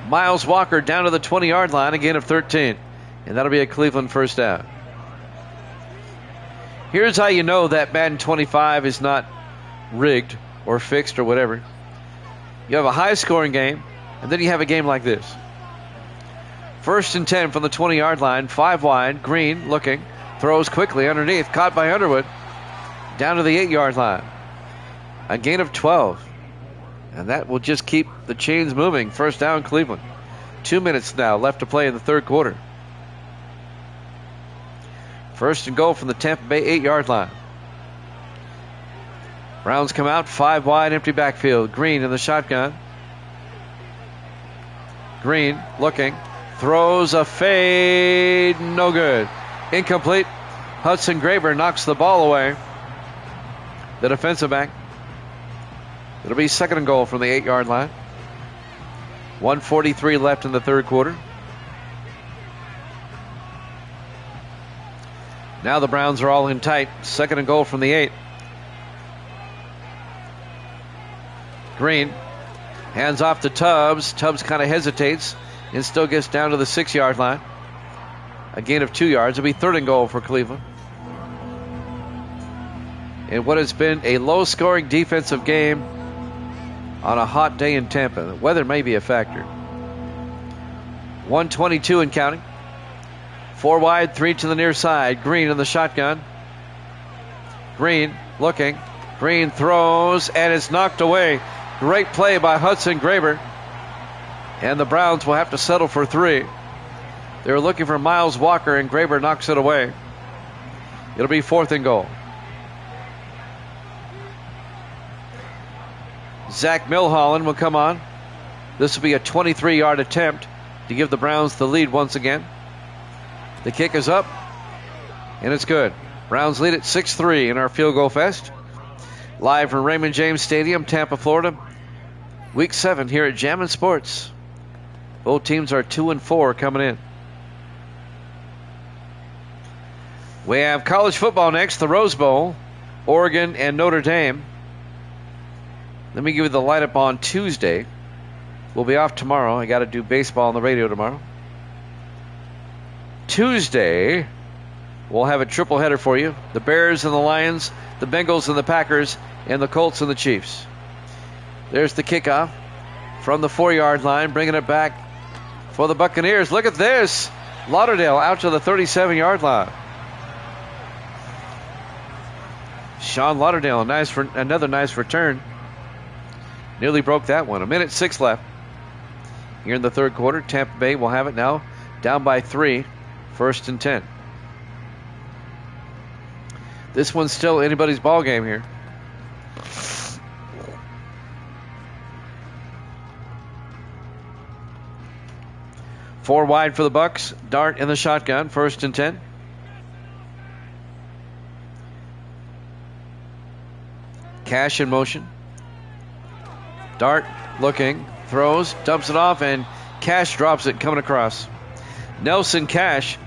Miles Walker down to the 20-yard line, a gain of 13. And that'll be a Cleveland first down. Here's how you know that Madden 25 is not rigged or fixed or whatever. You have a high-scoring game, and then you have a game like this. 1st and 10 from the 20-yard line, 5 wide. Green looking, throws quickly underneath, caught by Underwood, down to the 8-yard line. A gain of 12. And that will just keep the chains moving. First down, Cleveland. 2 minutes now left to play in the third quarter. 1st and goal from the Tampa Bay 8-yard line. Browns come out, 5 wide, empty backfield. Green in the shotgun. Green looking. Throws a fade. No good. Incomplete. Hudson Graber knocks the ball away. The defensive back. It'll be 2nd and goal from the 8-yard line. 1:43 left in the third quarter. Now the Browns are all in tight. 2nd and goal from the 8. Green hands off to Tubbs. Tubbs kind of hesitates and still gets down to the 6-yard line. A gain of 2 yards. It'll be 3rd and goal for Cleveland. In what has been a low-scoring defensive game on a hot day in Tampa. The weather may be a factor. 1:22 and counting. 4 wide, 3 to the near side. Green in the shotgun. Green looking. Green throws, and it's knocked away. Great play by Hudson Graber. And the Browns will have to settle for 3. They're looking for Miles Walker, and Graber knocks it away. It'll be 4th and goal. Zach Milholland will come on. This will be a 23-yard attempt to give the Browns the lead once again. The kick is up, and it's good. Browns lead at 6-3 in our Field Goal Fest. Live from Raymond James Stadium, Tampa, Florida. Week 7 here at Jammin' Sports. Both teams are 2-4 coming in. We have college football next, the Rose Bowl, Oregon and Notre Dame. Let me give you the lineup on Tuesday. We'll be off tomorrow. I got to do baseball on the radio tomorrow. Tuesday, we'll have a triple header for you. The Bears and the Lions, the Bengals and the Packers, and the Colts and the Chiefs. There's the kickoff from the 4-yard line, bringing it back for the Buccaneers. Look at this. Lauderdale out to the 37-yard line. Sean Lauderdale, another nice return. Nearly broke that one. 1:06 left here in the third quarter. Tampa Bay will have it now, down by 3, 1st and 10. This one's still anybody's ball game here. Four wide for the Bucs. Dart in the shotgun, 1st and 10. Cash in motion. Dart looking, throws, dumps it off, and Cash drops it coming across. Nelson Cash,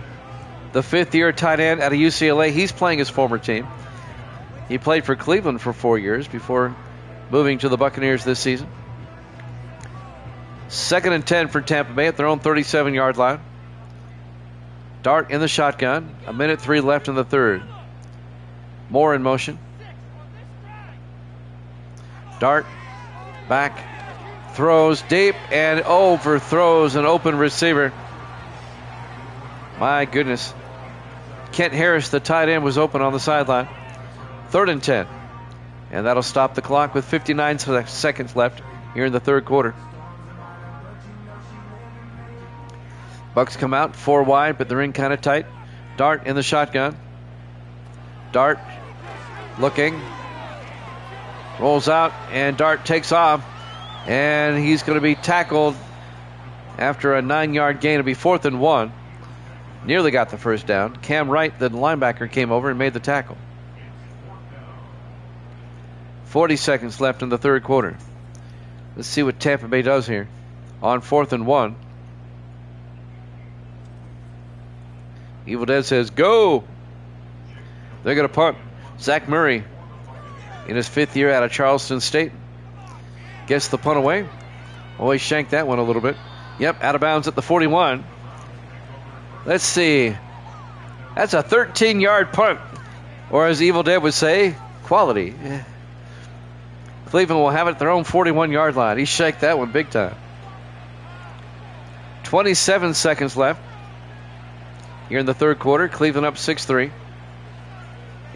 the 5th-year tight end out of UCLA. He's playing his former team. He played for Cleveland for 4 years before moving to the Buccaneers this season. 2nd and 10 for Tampa Bay at their own 37-yard line. Dart in the shotgun. 1:03 left in the third. Moore in motion. Dart back, throws deep, and overthrows an open receiver. My goodness. Kent Harris, the tight end, was open on the sideline. 3rd and 10. And that'll stop the clock with 59 seconds left here in the third quarter. Bucs come out 4 wide, but they're in kind of tight. Dart in the shotgun. Dart looking. Rolls out, and Dart takes off. And he's going to be tackled after a 9-yard gain. It'll be 4th and 1. Nearly got the first down. Cam Wright, the linebacker, came over and made the tackle. 40 seconds left in the third quarter. Let's see what Tampa Bay does here on 4th and 1. Evil Dead says, go! They're going to punt. Zach Murray, in his 5th year out of Charleston State, gets the punt away. Always shanked that one a little bit. Yep, out of bounds at the 41. Let's see. That's a 13-yard punt. Or as Evil Dead would say, quality. Cleveland will have it at their own 41-yard line. He shanked that one big time. 27 seconds left here in the third quarter. Cleveland up 6-3.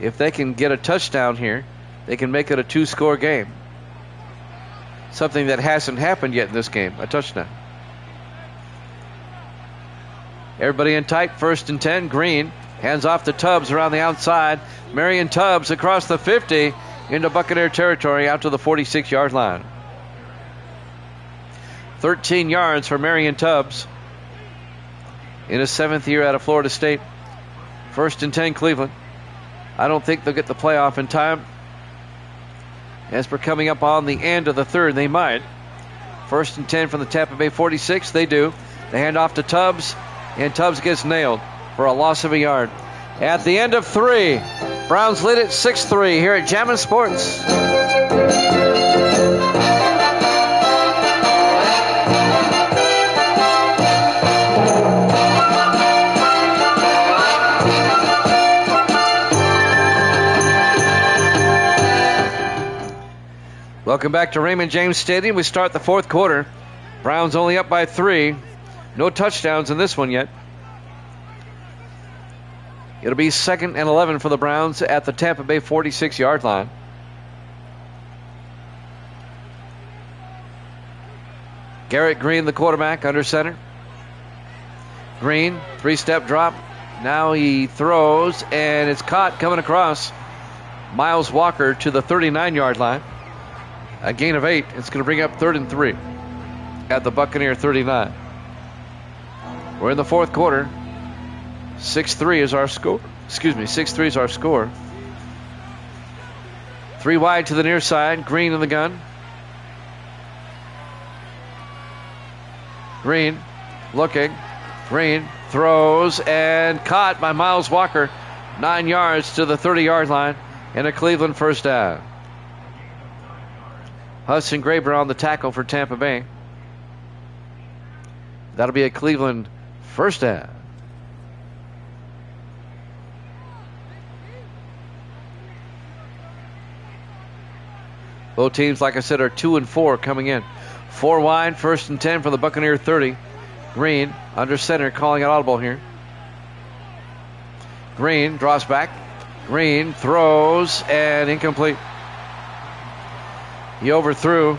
If they can get a touchdown here, they can make it a 2-score game. Something that hasn't happened yet in this game, a touchdown. Everybody in tight, 1st and 10. Green hands off to Tubbs around the outside. Marion Tubbs across the 50 into Buccaneer territory out to the 46-yard line. 13 yards for Marion Tubbs in his 7th year out of Florida State. 1st and 10 Cleveland. I don't think they'll get the playoff in time. As we're coming up on the end of the third, they might. 1st and 10 from the Tampa Bay 46. They do. They hand off to Tubbs, and Tubbs gets nailed for a loss of a yard. At the end of 3, Browns lead it 6-3 here at Jammin' Sports. Welcome back to Raymond James Stadium. We start the fourth quarter. Browns only up by 3. No touchdowns in this one yet. It'll be 2nd and 11 for the Browns at the Tampa Bay 46-yard line. Garrett Green, the quarterback, under center. Green, 3-step drop. Now he throws, and it's caught coming across. Miles Walker to the 39-yard line. A gain of 8. It's going to bring up 3rd and 3 at the Buccaneer 39. We're in the fourth quarter. 6-3 is our score. 6-3 is our score. 3 wide to the near side. Green in the gun. Green looking. Green throws and caught by Miles Walker. 9 yards to the 30-yard line and a Cleveland first down. Hudson Graber on the tackle for Tampa Bay. That'll be a Cleveland first down. Both teams, like I said, are 2 and 4 coming in. 4 wide, 1st and 10 from the Buccaneer 30. Green under center, calling it audible here. Green draws back. Green throws and incomplete. He overthrew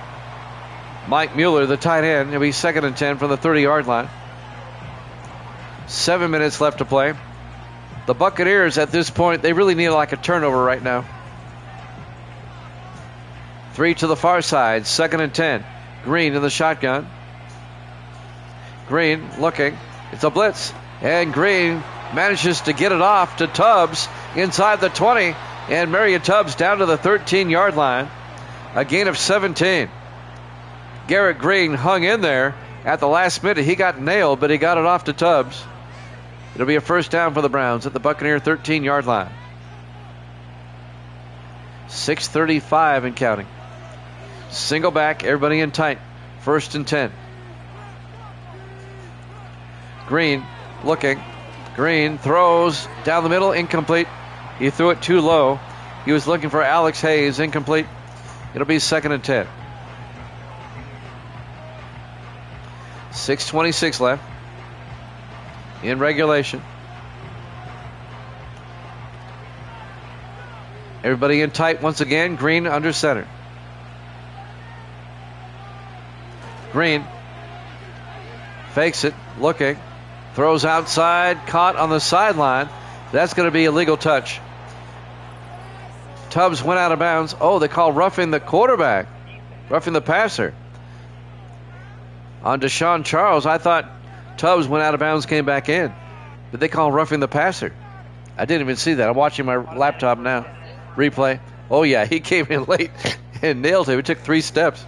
Mike Mueller, the tight end. It'll be 2nd and 10 from the 30-yard line. 7 minutes left to play. The Buccaneers at this point, they really need like a turnover right now. 3 to the far side, 2nd and 10. Green in the shotgun. Green looking. It's a blitz. And Green manages to get it off to Tubbs inside the 20. And Marion Tubbs down to the 13-yard line. A gain of 17. Garrett Green hung in there at the last minute. He got nailed, but he got it off to Tubbs. It'll be a 1st down for the Browns at the Buccaneer 13-yard line. 6:35 and counting. Single back, everybody in tight. 1st and 10. Green looking. Green throws down the middle, incomplete. He threw it too low. He was looking for Alex Hayes, incomplete. It'll be 2nd and 10. 6:26 left in regulation. Everybody in tight once again. Green under center. Green fakes it, looking, throws outside, caught on the sideline. That's going to be a legal touch. Tubbs went out of bounds. Oh, they call roughing the quarterback, roughing the passer on Deshaun Charles. I thought Tubbs went out of bounds, came back in, but they call roughing the passer. I didn't even see that. I'm watching my laptop now. Replay. Oh yeah, he came in late and nailed him. It took 3 steps.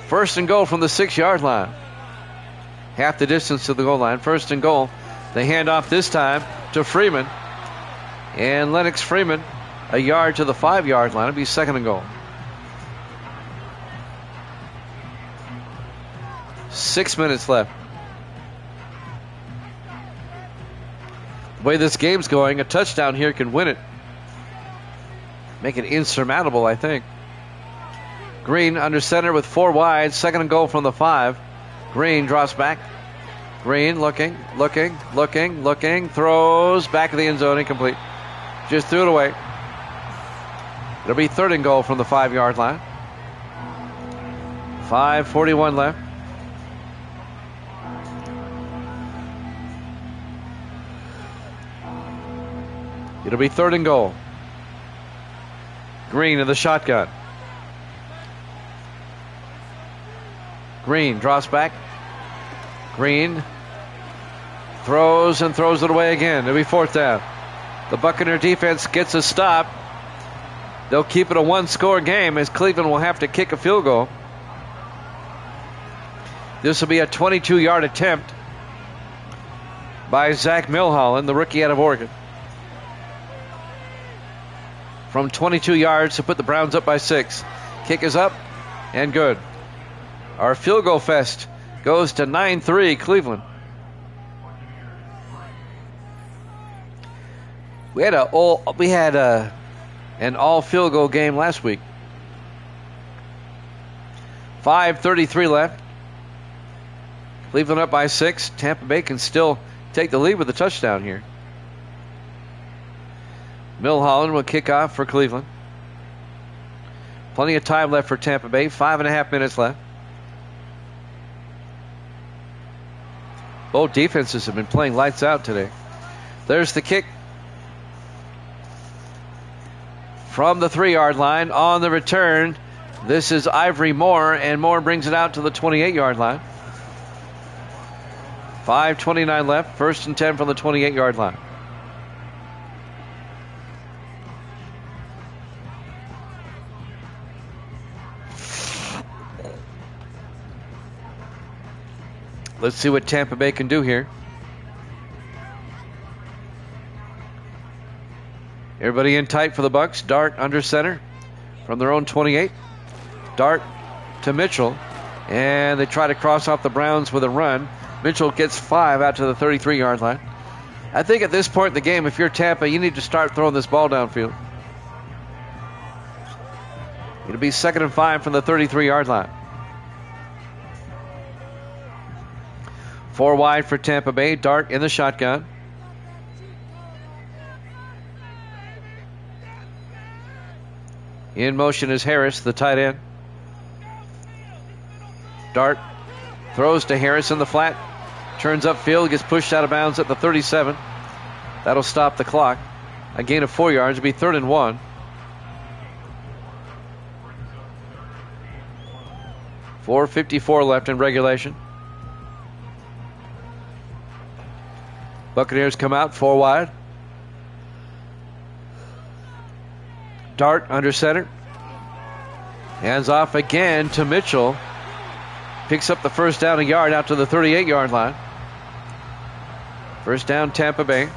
1st and goal from the 6-yard line. Half the distance to the goal line. 1st and goal. They hand off this time to Freeman. And Lennox Freeman a yard to the 5-yard line. It'll be 2nd and goal. 6 minutes left. The way this game's going, a touchdown here can win it. Make it insurmountable, I think. Green under center with 4 wide. 2nd and goal from the 5. Green drops back. Green looking. Throws back of the end zone, incomplete. Just threw it away. It'll be 3rd and goal from the 5-yard line. 5:41 left. It'll be 3rd and goal. Green in the shotgun. Green drops back. Green throws and throws it away again. It'll be 4th down. The Buccaneer defense gets a stop. They'll keep it a 1-score game as Cleveland will have to kick a field goal. This will be a 22-yard attempt by Zach Milholland, the rookie out of Oregon. From 22 yards to put the Browns up by 6. Kick is up and good. Our field goal fest goes to 9-3 Cleveland. We had an all field goal game last week. 5:33 left. Cleveland up by 6. Tampa Bay can still take the lead with a touchdown here. Milholland will kick off for Cleveland. Plenty of time left for Tampa Bay. 5.5 minutes left. Both defenses have been playing lights out today. There's the kick from the 3-yard line. On the return, this is Ivory Moore, and Moore brings it out to the 28-yard line. 5:29 left. 1st and 10 from the 28-yard line. Let's see what Tampa Bay can do here. Everybody in tight for the Bucs. Dart under center from their own 28. Dart to Mitchell. And they try to cross off the Browns with a run. Mitchell gets 5 out to the 33-yard line. I think at this point in the game, if you're Tampa, you need to start throwing this ball downfield. It'll be 2nd and 5 from the 33-yard line. 4 wide for Tampa Bay. Dart in the shotgun. In motion is Harris, the tight end. Dart throws to Harris in the flat. Turns upfield, gets pushed out of bounds at the 37. That'll stop the clock. A gain of 4 yards. It'll be 3rd and 1. 4:54 left in regulation. Buccaneers come out 4 wide. Dart under center. Hands off again to Mitchell. Picks up the first down, a yard out to the 38-yard line. First down, Tampa Bay.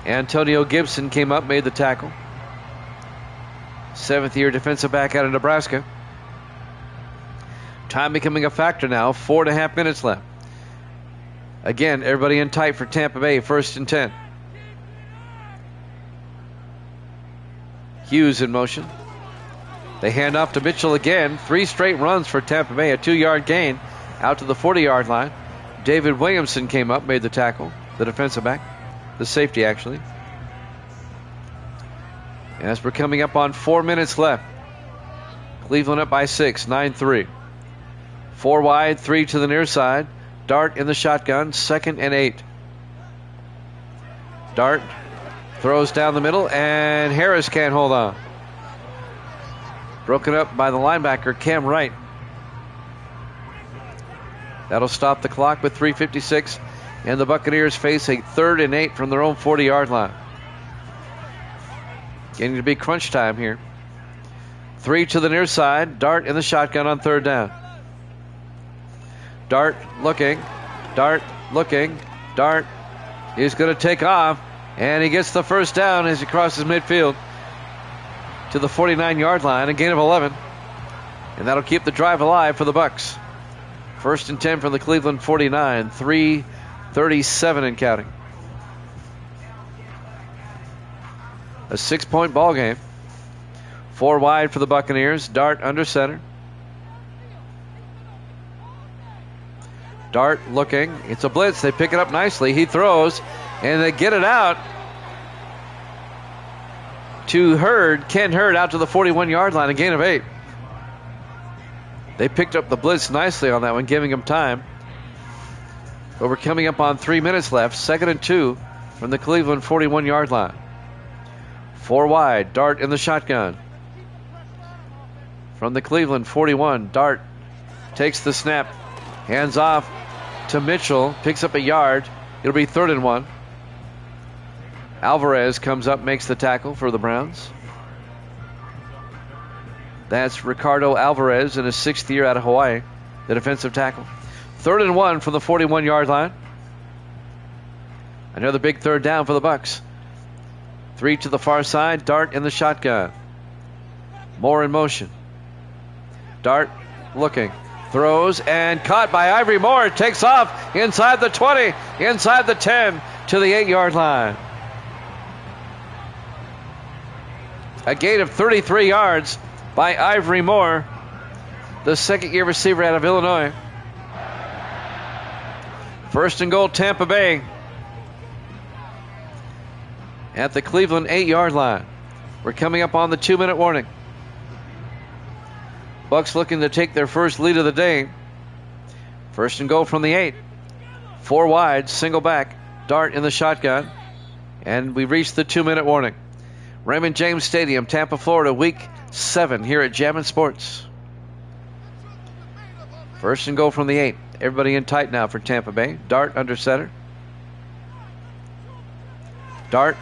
Antonio Gibson came up, made the tackle. 7th-year defensive back out of Nebraska. Time becoming a factor now. 4.5 minutes left. Again, everybody in tight for Tampa Bay. 1st and 10. Hughes in motion. They hand off to Mitchell again. 3 straight runs for Tampa Bay. A 2-yard gain out to the 40-yard line. David Williamson came up, made the tackle. The defensive back. The safety, actually. As we're coming up on 4 minutes left. Cleveland up by 6. 9-3. 4 wide, 3 to the near side. Dart in the shotgun. 2nd and 8. Dart throws down the middle, and Harris can't hold on. Broken up by the linebacker, Cam Wright. That'll stop the clock with 3:56, and the Buccaneers face a 3rd and 8 from their own 40-yard line. Getting to be crunch time here. 3 to the near side. Dart in the shotgun on 3rd down. Dart looking. Dart looking. Dart is going to take off. And he gets the first down as he crosses midfield to the 49-yard line. A gain of 11. And that'll keep the drive alive for the Bucs. 1st and 10 from the Cleveland 49. 3:37 and counting. A 6-point ball game. 4 wide for the Buccaneers. Dart under center. Dart looking. It's a blitz. They pick it up nicely. He throws, and they get it out to Hurd. Ken Hurd out to the 41-yard line. A gain of 8. They picked up the blitz nicely on that one, giving him time. But we're coming up on 3 minutes left. 2nd and 2 from the Cleveland 41-yard line. 4 wide. Dart in the shotgun. From the Cleveland 41, Dart takes the snap. Hands off to Mitchell. Picks up a yard. It'll be 3rd and 1. Alvarez comes up, makes the tackle for the Browns. That's Ricardo Alvarez in his 6th year out of Hawaii, the defensive tackle. 3rd and 1 from the 41-yard line. Another big 3rd down for the Bucs. 3 to the far side. Dart in the shotgun. Moore in motion. Dart looking. Throws and caught by Ivory Moore. It takes off inside the 20, inside the 10 to the 8-yard line. A gain of 33 yards by Ivory Moore, the 2nd-year receiver out of Illinois. 1st and goal, Tampa Bay at the Cleveland 8-yard line. We're coming up on the 2-minute warning. Bucs looking to take their first lead of the day. 1st and goal from the 8. 4 wide, single back. Dart in the shotgun. And we reached the 2-minute warning. Raymond James Stadium, Tampa, Florida, Week 7 here at Jammin' Sports. 1st and goal from the 8. Everybody in tight now for Tampa Bay. Dart under center. Dart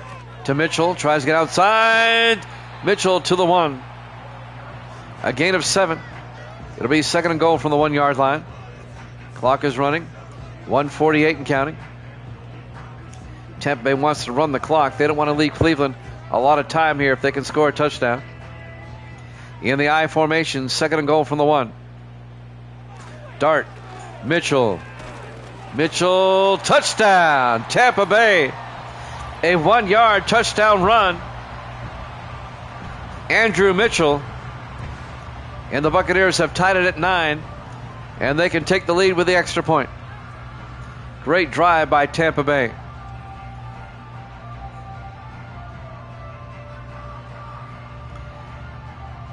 to Mitchell. Tries to get outside. Mitchell to the 1. A gain of 7. It'll be 2nd and goal from the 1-yard line. Clock is running. 1:48 and counting. Tampa Bay wants to run the clock. They don't want to leave Cleveland a lot of time here if they can score a touchdown. In the I formation, 2nd and goal from the 1. Dart. Mitchell. Mitchell, touchdown. Tampa Bay. A 1-yard touchdown run. Andrew Mitchell And the Buccaneers have tied it at 9, and they can take the lead with the extra point. Great drive by Tampa Bay.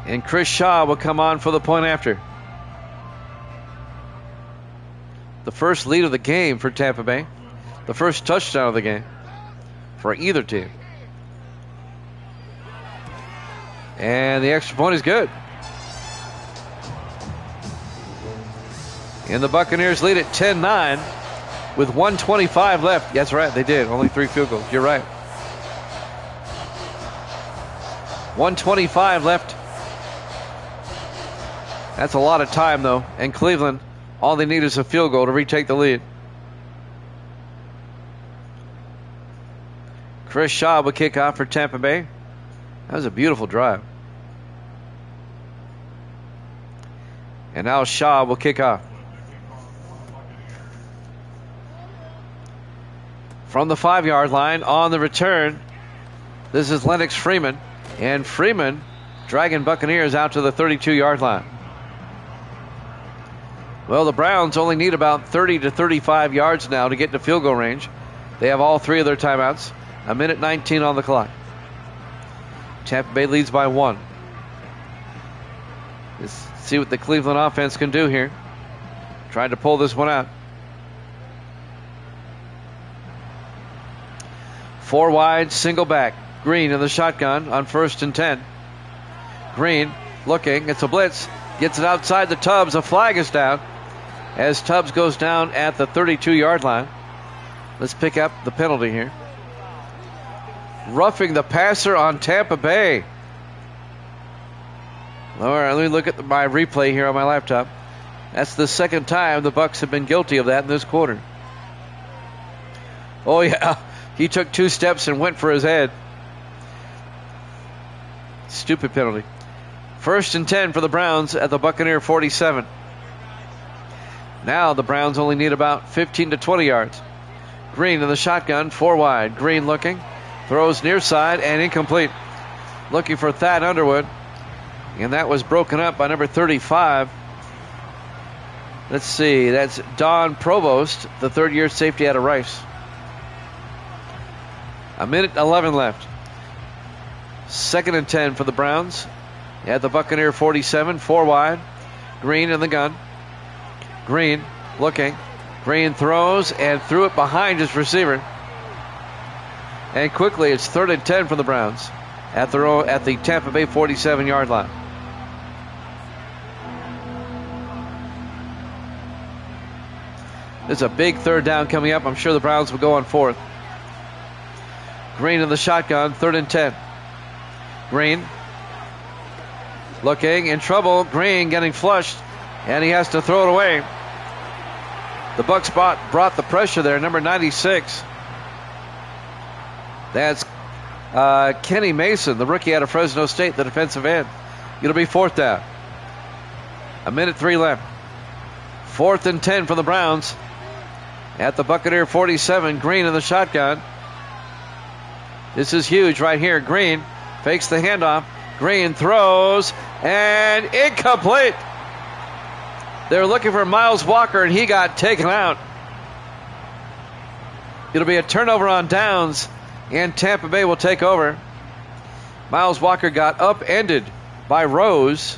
And Chris Shaw will come on for the point after. The first lead of the game for Tampa Bay. The first touchdown of the game for either team. And the extra point is good. And the Buccaneers lead at 10-9 with 1:25 left. That's right, they did. Only 3 field goals. You're right. 1:25 left. That's a lot of time, though. And Cleveland, all they need is a field goal to retake the lead. Chris Shaw will kick off for Tampa Bay. That was a beautiful drive. And now Shaw will kick off. From the 5-yard line on the return, this is Lennox Freeman. And Freeman dragging Buccaneers out to the 32-yard line. Well, the Browns only need about 30 to 35 yards now to get into field goal range. They have all 3 of their timeouts. 1:19 on the clock. Tampa Bay leads by 1. Let's see what the Cleveland offense can do here. Trying to pull this one out. 4 wide, single back. Green in the shotgun on 1st and 10. Green looking. It's a blitz. Gets it outside the Tubbs. A flag is down as Tubbs goes down at the 32-yard line. Let's pick up the penalty here. Roughing the passer on Tampa Bay. All right, let me look at my replay here on my laptop. That's the second time the Bucs have been guilty of that in this quarter. Oh, yeah. He took 2 steps and went for his head. Stupid penalty. 1st and 10 for the Browns at the Buccaneer 47. Now the Browns only need about 15 to 20 yards. Green in the shotgun, 4 wide. Green looking. Throws near side and incomplete. Looking for Thad Underwood. And that was broken up by number 35. Let's see. That's Don Provost, the 3rd-year safety out of Rice. 1:11 left. 2nd and 10 for the Browns at the Buccaneer 47. 4 wide. Green in the gun. Green looking. Green throws and threw it behind his receiver. And quickly it's 3rd and 10 for the Browns at the Tampa Bay 47-yard line. There's a big 3rd down coming up. I'm sure the Browns will go on 4th. Green in the shotgun, 3rd and 10. Green looking in trouble. Green getting flushed, and he has to throw it away. The Bucs brought the pressure there, number 96. That's Kenny Mason, the rookie out of Fresno State, the defensive end. It'll be 4th down. 1:03 left. 4th and 10 for the Browns at the Buccaneer 47. Green in the shotgun. This is huge right here. Green fakes the handoff. Green throws and incomplete. They're looking for Miles Walker and he got taken out. It'll be a turnover on downs and Tampa Bay will take over. Miles Walker got upended by Rose.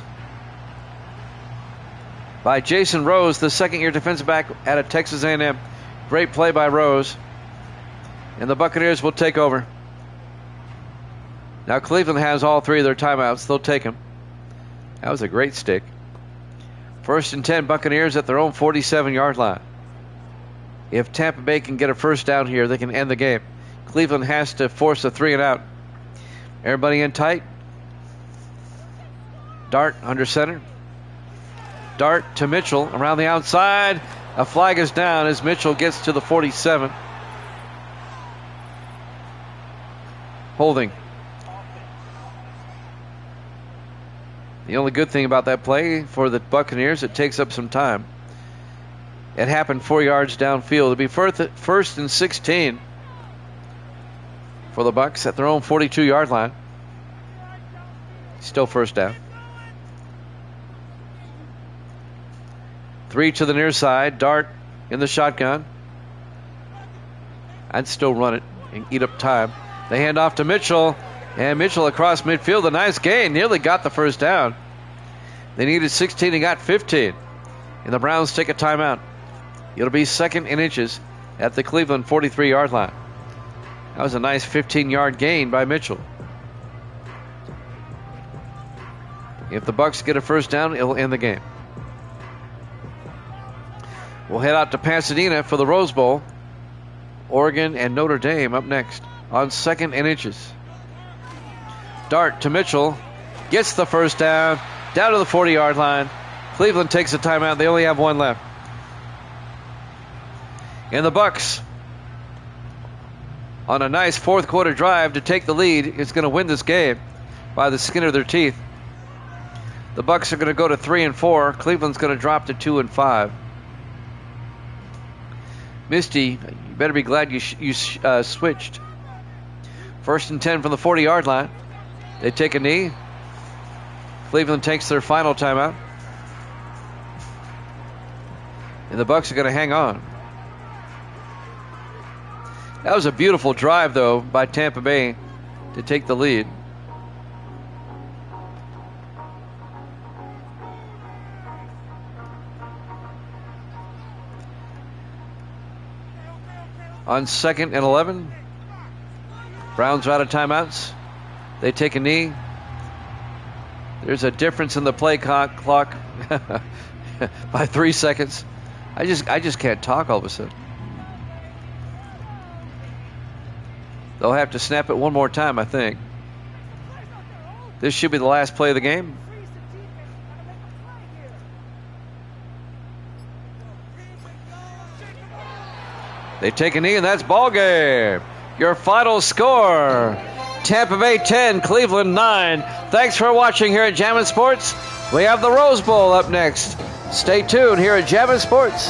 By Jason Rose, the 2nd-year defensive back out of Texas A&M. Great play by Rose. And the Buccaneers will take over. Now Cleveland has all 3 of their timeouts. They'll take them. That was a great stick. 1st and 10 Buccaneers at their own 47-yard line. If Tampa Bay can get a 1st down here, they can end the game. Cleveland has to force a 3 and out. Everybody in tight. Dart under center. Dart to Mitchell around the outside. A flag is down as Mitchell gets to the 47. Holding. The only good thing about that play for the Buccaneers, it takes up some time. It happened 4 yards downfield. It'll be 1st and 16 for the Bucs at their own 42-yard line. Still 1st down. 3 to the near side. Dart in the shotgun. I'd still run it and eat up time. They hand off to Mitchell. And Mitchell across midfield. A nice gain. Nearly got the first down. They needed 16 and got 15. And the Browns take a timeout. It'll be 2nd and inches at the Cleveland 43-yard line. That was a nice 15-yard gain by Mitchell. If the Bucs get a first down, it'll end the game. We'll head out to Pasadena for the Rose Bowl. Oregon and Notre Dame up next on 2nd and inches. Dart to Mitchell. Gets the first down. Down to the 40-yard line. Cleveland takes a timeout. They only have one left. And the Bucs, on a nice fourth quarter drive to take the lead, is going to win this game by the skin of their teeth. The Bucs are going to go to 3-4. Cleveland's going to drop to 2-5. Misty, you better be glad you switched. 1st and 10 from the 40-yard line. They take a knee. Cleveland takes their final timeout. And the Bucs are going to hang on. That was a beautiful drive, though, by Tampa Bay to take the lead. On 2nd and 11, Browns are out of timeouts. They take a knee. There's a difference in the play clock by 3 seconds. I just can't talk all of a sudden. They'll have to snap it one more time, I think. This should be the last play of the game. They take a knee, and that's ball game. Your final score, Tampa Bay 10, Cleveland 9. Thanks for watching here at Jammin' Sports. We have the Rose Bowl up next. Stay tuned here at Jammin' Sports.